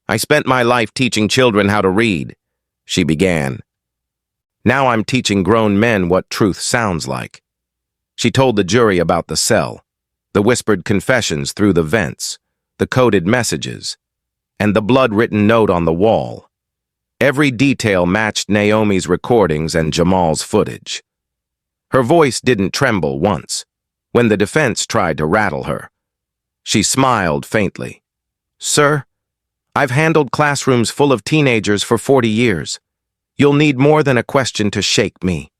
I spent my life teaching children how to read, she began. Now I'm teaching grown men what truth sounds like. She told the jury about the cell, the whispered confessions through the vents, the coded messages, and the blood-written note on the wall. Every detail matched Naomi's recordings and Jamal's footage. Her voice didn't tremble once when the defense tried to rattle her. She smiled faintly. "Sir, I've handled classrooms full of teenagers for 40 years. You'll need more than a question to shake me."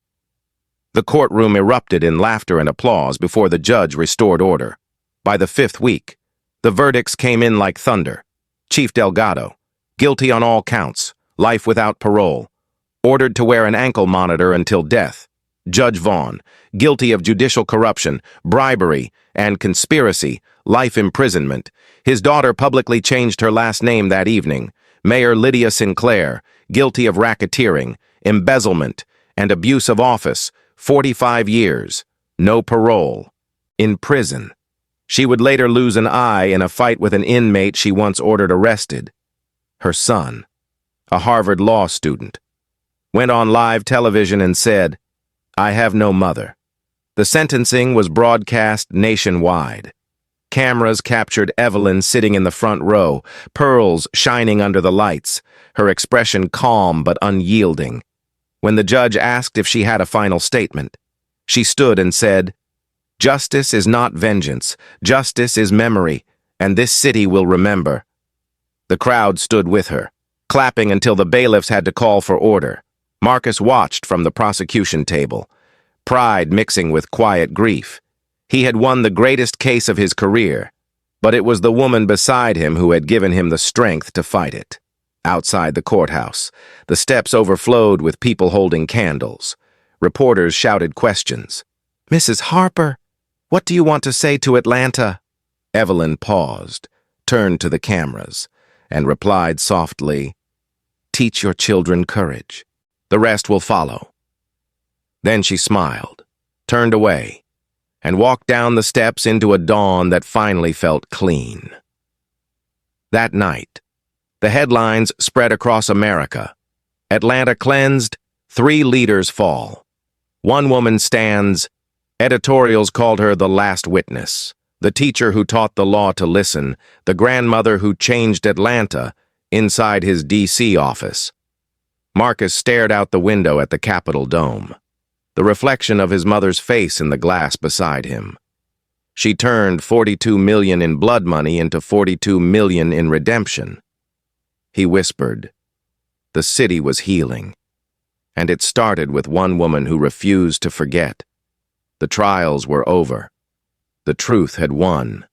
The courtroom erupted in laughter and applause before the judge restored order. By the 5th week, the verdicts came in like thunder. Chief Delgado, guilty on all counts, life without parole, ordered to wear an ankle monitor until death. Judge Vaughn, guilty of judicial corruption, bribery, and conspiracy, life imprisonment. His daughter publicly changed her last name that evening. Mayor Lydia Sinclair, guilty of racketeering, embezzlement, and abuse of office, 45 years, no parole, in prison. She would later lose an eye in a fight with an inmate she once ordered arrested. Her son, a Harvard law student, went on live television and said, "I have no mother." The sentencing was broadcast nationwide. Cameras captured Evelyn sitting in the front row, pearls shining under the lights, her expression calm but unyielding. When the judge asked if she had a final statement, she stood and said, "Justice is not vengeance. Justice is memory, and this city will remember." The crowd stood with her, clapping until the bailiffs had to call for order. Marcus watched from the prosecution table, pride mixing with quiet grief. He had won the greatest case of his career, but it was the woman beside him who had given him the strength to fight it. Outside the courthouse, the steps overflowed with people holding candles. Reporters shouted questions. "Mrs. Harper, what do you want to say to Atlanta?" Evelyn paused, turned to the cameras, and replied softly, "Teach your children courage. The rest will follow." Then she smiled, turned away, and walked down the steps into a dawn that finally felt clean. That night, the headlines spread across America. Atlanta cleansed, 3 leaders fall. One woman stands. Editorials called her the last witness, the teacher who taught the law to listen, the grandmother who changed Atlanta inside his D.C. office. Marcus stared out the window at the Capitol dome, the reflection of his mother's face in the glass beside him. She turned $42 million in blood money into $42 million in redemption. He whispered, "The city was healing, and it started with one woman who refused to forget. The trials were over. The truth had won."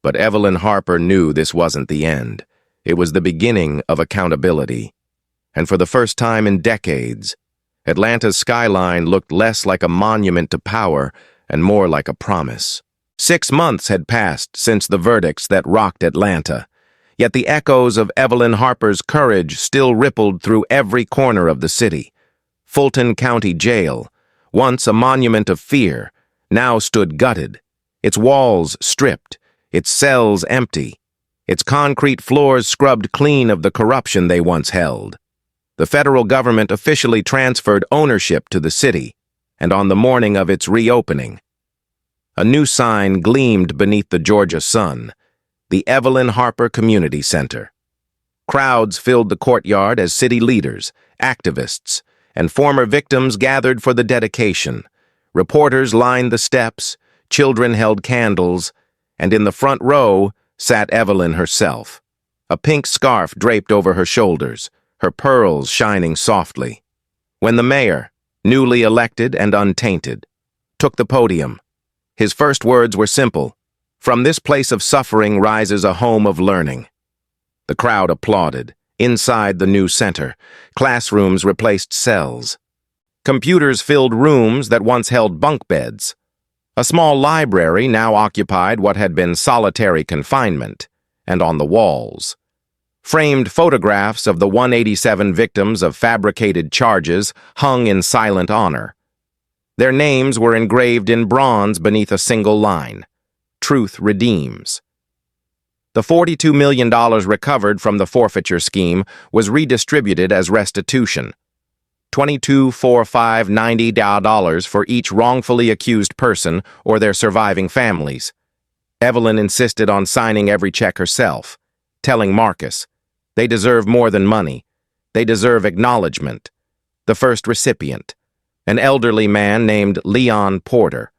But Evelyn Harper knew this wasn't the end. It was the beginning of accountability. And for the first time in decades, Atlanta's skyline looked less like a monument to power and more like a promise. 6 months had passed since the verdicts that rocked Atlanta, yet the echoes of Evelyn Harper's courage still rippled through every corner of the city. Fulton County Jail, once a monument of fear, now stood gutted, its walls stripped, its cells empty, its concrete floors scrubbed clean of the corruption they once held. The federal government officially transferred ownership to the city, and on the morning of its reopening, a new sign gleamed beneath the Georgia sun, the Evelyn Harper Community Center. Crowds filled the courtyard as city leaders, activists, and former victims gathered for the dedication. Reporters lined the steps, children held candles, and in the front row sat Evelyn herself, a pink scarf draped over her shoulders, her pearls shining softly. When the mayor, newly elected and untainted, took the podium, his first words were simple: "From this place of suffering rises a home of learning." The crowd applauded. Inside the new center, classrooms replaced cells. Computers filled rooms that once held bunk beds. A small library now occupied what had been solitary confinement, and on the walls, framed photographs of the 187 victims of fabricated charges hung in silent honor. Their names were engraved in bronze beneath a single line: "Truth redeems." The $42 million recovered from the forfeiture scheme was redistributed as restitution. $22,450 for each wrongfully accused person or their surviving families. Evelyn insisted on signing every check herself, telling Marcus, "They deserve more than money. They deserve acknowledgement. The first recipient, an elderly man named Leon Porter,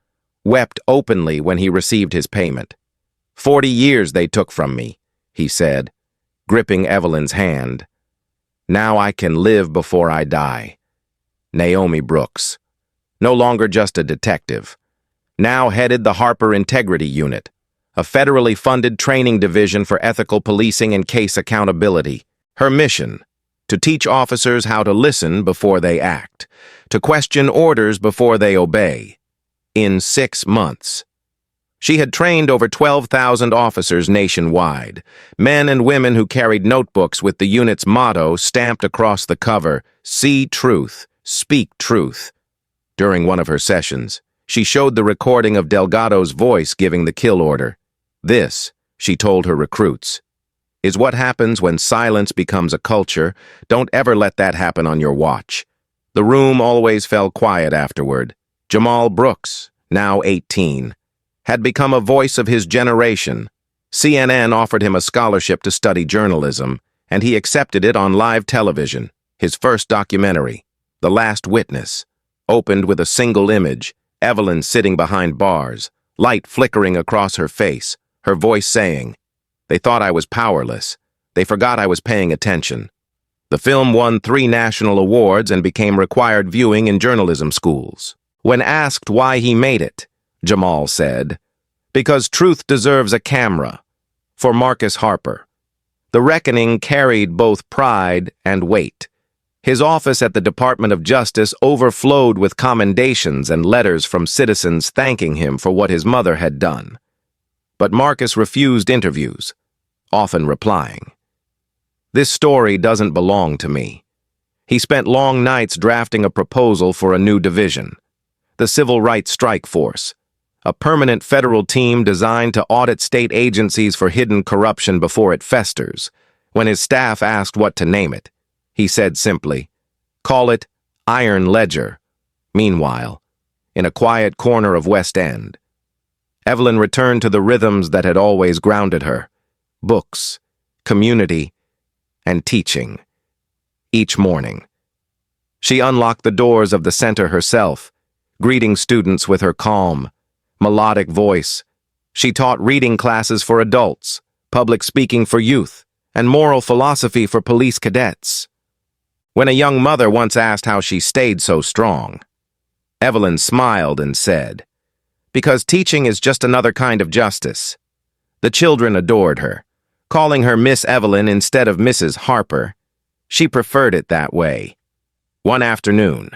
wept openly when he received his payment. 40 years they took from me, he said, gripping Evelyn's hand. Now I can live before I die. Naomi Brooks, no longer just a detective, now headed the Harper Integrity Unit, a federally funded training division for ethical policing and case accountability. Her mission: to teach officers how to listen before they act, to question orders before they obey. In 6 months, she had trained over 12,000 officers nationwide, men and women who carried notebooks with the unit's motto stamped across the cover, "See truth, speak truth." During one of her sessions, she showed the recording of Delgado's voice giving the kill order. This, she told her recruits, is what happens when silence becomes a culture. Don't ever let that happen on your watch. The room always fell quiet afterward. Jamal Brooks, now 18, had become a voice of his generation. CNN offered him a scholarship to study journalism, and he accepted it on live television. His first documentary, The Last Witness, opened with a single image, Evelyn sitting behind bars, light flickering across her face, her voice saying, "They thought I was powerless. They forgot I was paying attention." The film won 3 national awards and became required viewing in journalism schools. When asked why he made it, Jamal said, "Because truth deserves a camera." For Marcus Harper, the reckoning carried both pride and weight. His office at the Department of Justice overflowed with commendations and letters from citizens thanking him for what his mother had done. But Marcus refused interviews, often replying, "This story doesn't belong to me." He spent long nights drafting a proposal for a new division, the Civil Rights Strike Force, a permanent federal team designed to audit state agencies for hidden corruption before it festers. When his staff asked what to name it, he said simply, "Call it Iron Ledger." Meanwhile, in a quiet corner of West End, Evelyn returned to the rhythms that had always grounded her: books, community, and teaching. Each morning, she unlocked the doors of the center herself, greeting students with her calm, melodic voice. She taught reading classes for adults, public speaking for youth, and moral philosophy for police cadets. When a young mother once asked how she stayed so strong, Evelyn smiled and said, "Because teaching is just another kind of justice." The children adored her, calling her Miss Evelyn instead of Mrs. Harper. She preferred it that way. One afternoon,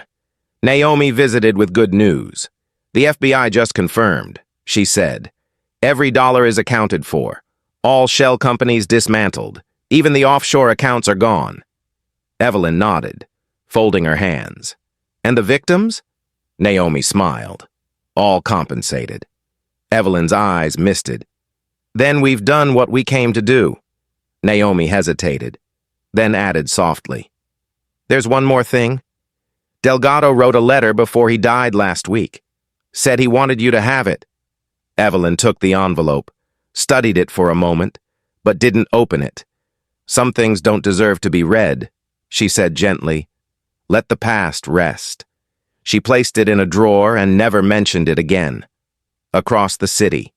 Naomi visited with good news. "The FBI just confirmed," she said. "Every dollar is accounted for. All shell companies dismantled. Even the offshore accounts are gone." Evelyn nodded, folding her hands. "And the victims?" Naomi smiled. "All compensated." Evelyn's eyes misted. "Then we've done what we came to do." Naomi hesitated, then added softly, "There's one more thing. Delgado wrote a letter before he died last week. Said he wanted you to have it." Evelyn took the envelope, studied it for a moment, but didn't open it. "Some things don't deserve to be read," she said gently. "Let the past rest." She placed it in a drawer and never mentioned it again. Across the city,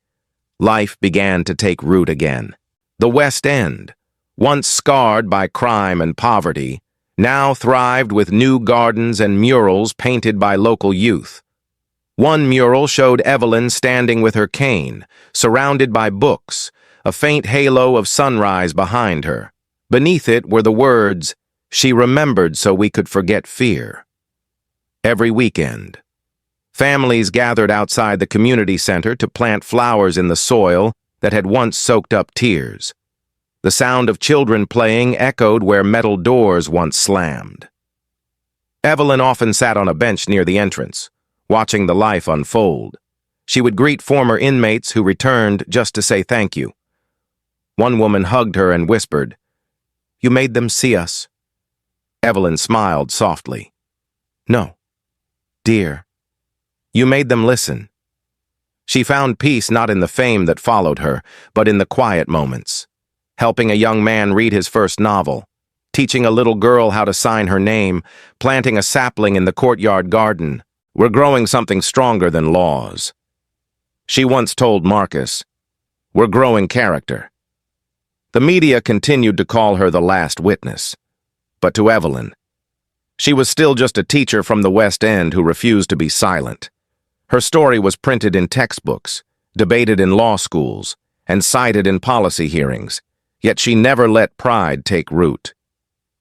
life began to take root again. The West End, once scarred by crime and poverty, now thrived with new gardens and murals painted by local youth. One mural showed Evelyn standing with her cane, surrounded by books, a faint halo of sunrise behind her. Beneath it were the words, "She remembered so we could forget fear." Every weekend, families gathered outside the community center to plant flowers in the soil that had once soaked up tears. The sound of children playing echoed where metal doors once slammed. Evelyn often sat on a bench near the entrance, watching the life unfold. She would greet former inmates who returned just to say thank you. One woman hugged her and whispered, "You made them see us." Evelyn smiled softly. "No, dear. You made them listen." She found peace not in the fame that followed her, but in the quiet moments. Helping a young man read his first novel, teaching a little girl how to sign her name, planting a sapling in the courtyard garden. We're growing something stronger than laws. She once told Marcus, "We're growing character." The media continued to call her the last witness. But to Evelyn, she was still just a teacher from the West End who refused to be silent. Her story was printed in textbooks, debated in law schools, and cited in policy hearings, yet she never let pride take root.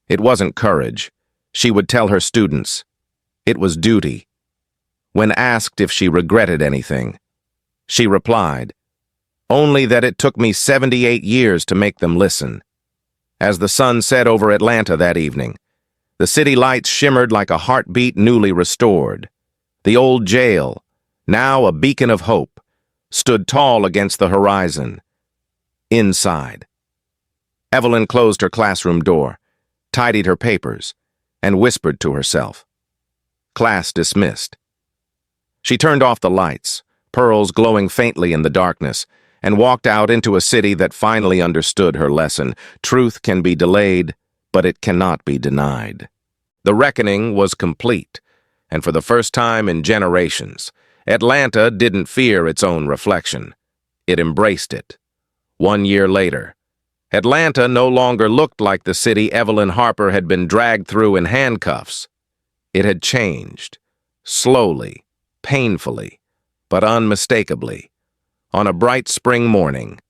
It wasn't courage, she would tell her students. It was duty. When asked if she regretted anything, she replied, "Only that it took me 78 years to make them listen." As the sun set over Atlanta that evening, the city lights shimmered like a heartbeat newly restored. The old jail, now a beacon of hope, stood tall against the horizon. Inside, Evelyn closed her classroom door, tidied her papers, and whispered to herself. Class dismissed. She turned off the lights, pearls glowing faintly in the darkness, and walked out into a city that finally understood her lesson. Truth can be delayed, but it cannot be denied. The reckoning was complete, and for the first time in generations, Atlanta didn't fear its own reflection. It embraced it. 1 year later, Atlanta no longer looked like the city Evelyn Harper had been dragged through in handcuffs. It had changed, slowly, painfully, but unmistakably. On a bright spring morning,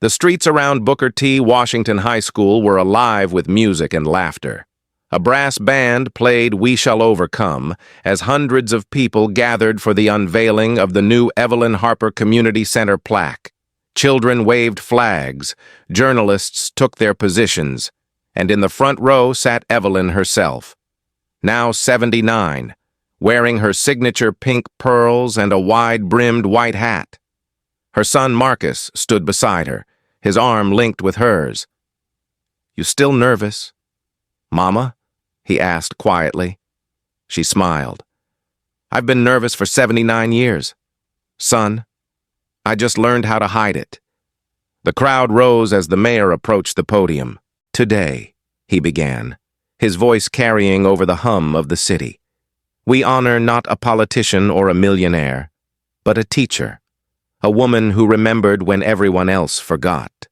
the streets around Booker T. Washington High School were alive with music and laughter. A brass band played "We Shall Overcome" as hundreds of people gathered for the unveiling of the new Evelyn Harper Community Center plaque. Children waved flags, journalists took their positions, and in the front row sat Evelyn herself, now 79, wearing her signature pink pearls and a wide-brimmed white hat. Her son Marcus stood beside her, his arm linked with hers. "You still nervous, Mama?" he asked quietly. She smiled. "I've been nervous for 79 years. Son, I just learned how to hide it." The crowd rose as the mayor approached the podium. "Today," he began, his voice carrying over the hum of the city, "we honor not a politician or a millionaire, but a teacher, a woman who remembered when everyone else forgot."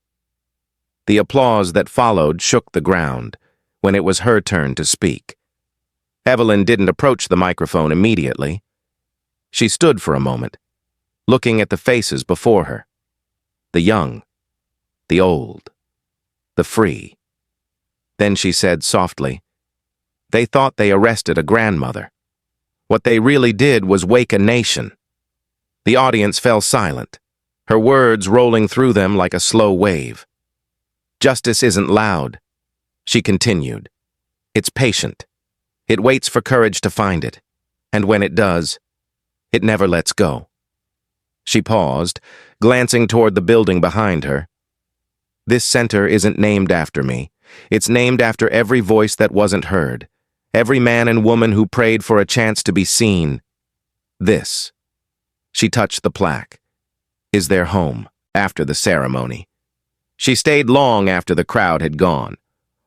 The applause that followed shook the ground when it was her turn to speak. Evelyn didn't approach the microphone immediately. She stood for a moment, looking at the faces before her. The young, the old, the free. Then she said softly, "They thought they arrested a grandmother. What they really did was wake a nation." The audience fell silent, her words rolling through them like a slow wave. "Justice isn't loud," she continued. "It's patient. It waits for courage to find it, and when it does, it never lets go." She paused, glancing toward the building behind her. "This center isn't named after me. It's named after every voice that wasn't heard, every man and woman who prayed for a chance to be seen. This," she touched the plaque, "is their home." After the ceremony, she stayed long after the crowd had gone,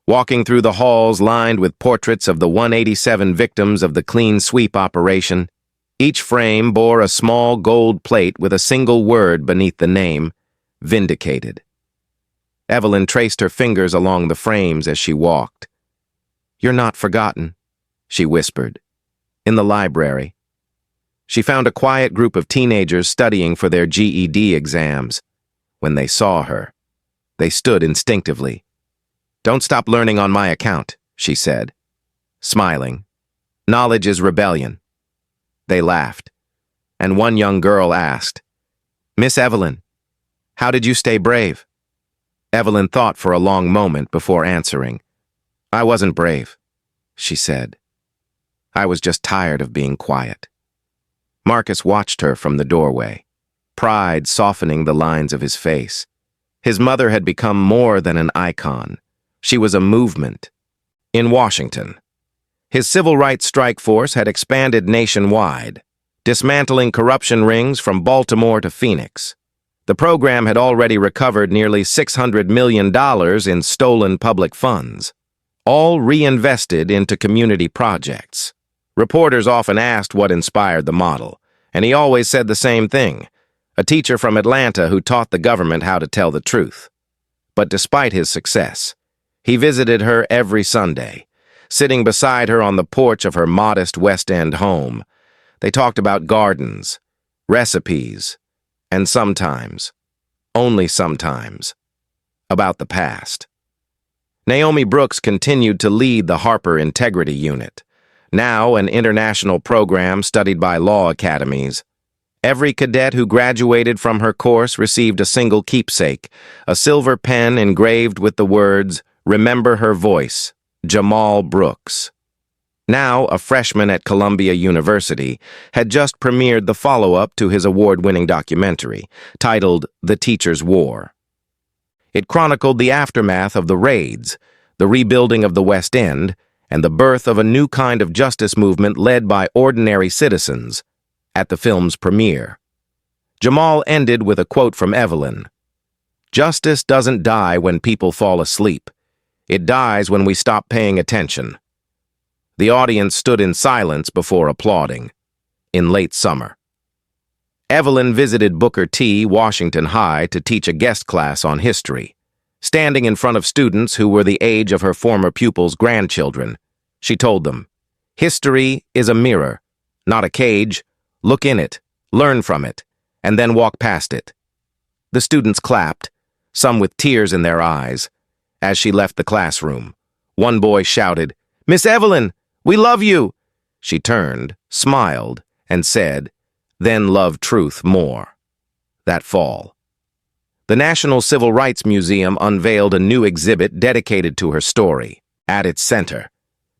walking through the halls lined with portraits of the 187 victims of the clean sweep operation. Each frame bore a small gold plate with a single word beneath the name, "Vindicated." Evelyn traced her fingers along the frames as she walked. "You're not forgotten," she whispered. "In the library." She found a quiet group of teenagers studying for their GED exams. When they saw her, they stood instinctively. "Don't stop learning on my account," she said, smiling. "Knowledge is rebellion." They laughed, and one young girl asked, "Miss Evelyn, how did you stay brave?" Evelyn thought for a long moment before answering. "I wasn't brave," she said. "I was just tired of being quiet." Marcus watched her from the doorway, pride softening the lines of his face. His mother had become more than an icon. She was a movement. In Washington, his civil rights strike force had expanded nationwide, dismantling corruption rings from Baltimore to Phoenix. The program had already recovered nearly $600 million in stolen public funds. all reinvested into community projects. Reporters often asked what inspired the model, and he always said the same thing: a teacher from Atlanta who taught the government how to tell the truth. But despite his success, he visited her every Sunday, sitting beside her on the porch of her modest West End home. They talked about gardens, recipes, and sometimes, only sometimes, about the past. Naomi Brooks continued to lead the Harper Integrity Unit, now an international program studied by law academies. Every cadet who graduated from her course received a single keepsake, a silver pen engraved with the words, "Remember her voice, Jamal Brooks." Now, a freshman at Columbia University, had just premiered the follow-up to his award-winning documentary, titled The Teacher's War. It chronicled the aftermath of the raids, the rebuilding of the West End, and the birth of a new kind of justice movement led by ordinary citizens. At the film's premiere, Jamal ended with a quote from Evelyn: "Justice doesn't die when people fall asleep. It dies when we stop paying attention." The audience stood in silence before applauding. In late summer, Evelyn visited Booker T. Washington High to teach a guest class on history. Standing in front of students who were the age of her former pupils' grandchildren, she told them, "History is a mirror, not a cage. Look in it, learn from it, and then walk past it." The students clapped, some with tears in their eyes. As she left the classroom, one boy shouted, "Miss Evelyn, we love you!" She turned, smiled, and said, "Then love truth more." That fall, the National Civil Rights Museum unveiled a new exhibit dedicated to her story. At its center,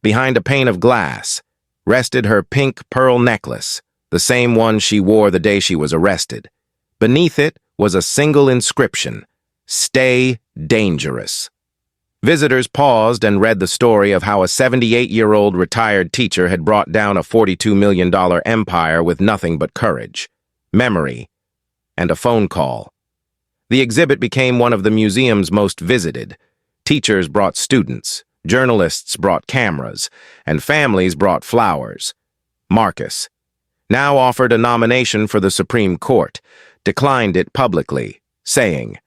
behind a pane of glass, rested her pink pearl necklace, the same one she wore the day she was arrested. Beneath it was a single inscription: "Stay dangerous." Visitors paused and read the story of how a 78-year-old retired teacher had brought down a $42 million empire with nothing but courage, memory, and a phone call. The exhibit became one of the museum's most visited. Teachers brought students, journalists brought cameras, and families brought flowers. Marcus, now offered a nomination for the Supreme Court, declined it publicly, saying,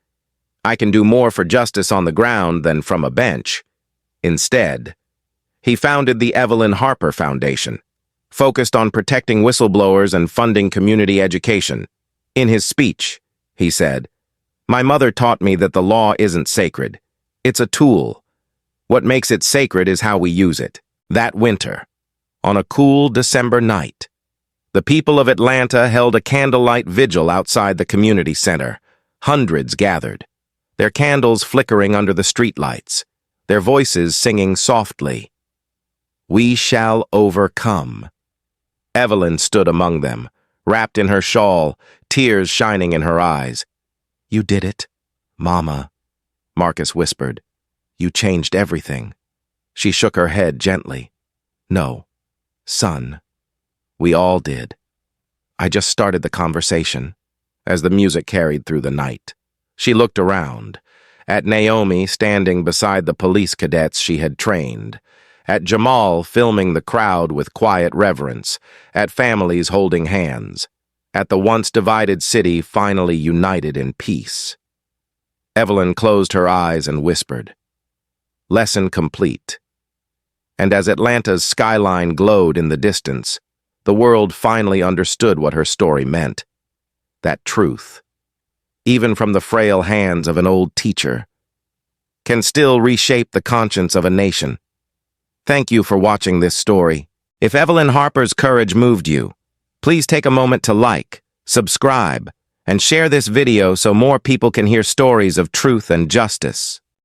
"I can do more for justice on the ground than from a bench." Instead, he founded the Evelyn Harper Foundation, focused on protecting whistleblowers and funding community education. In his speech, he said, "My mother taught me that the law isn't sacred. It's a tool. What makes it sacred is how we use it." That winter, on a cool December night, the people of Atlanta held a candlelight vigil outside the community center. Hundreds gathered, their candles flickering under the streetlights, their voices singing softly, "We shall overcome." Evelyn stood among them, wrapped in her shawl, tears shining in her eyes. "You did it, Mama," Marcus whispered. "You changed everything." She shook her head gently. "No, son. We all did. I just started the conversation." As the music carried through the night, she looked around, at Naomi standing beside the police cadets she had trained, at Jamal filming the crowd with quiet reverence, at families holding hands, at the once divided city finally united in peace. Evelyn closed her eyes and whispered, "Lesson complete." And as Atlanta's skyline glowed in the distance, the world finally understood what her story meant. That truth, even from the frail hands of an old teacher, can still reshape the conscience of a nation. Thank you for watching this story. If Evelyn Harper's courage moved you, please take a moment to like, subscribe, and share this video so more people can hear stories of truth and justice.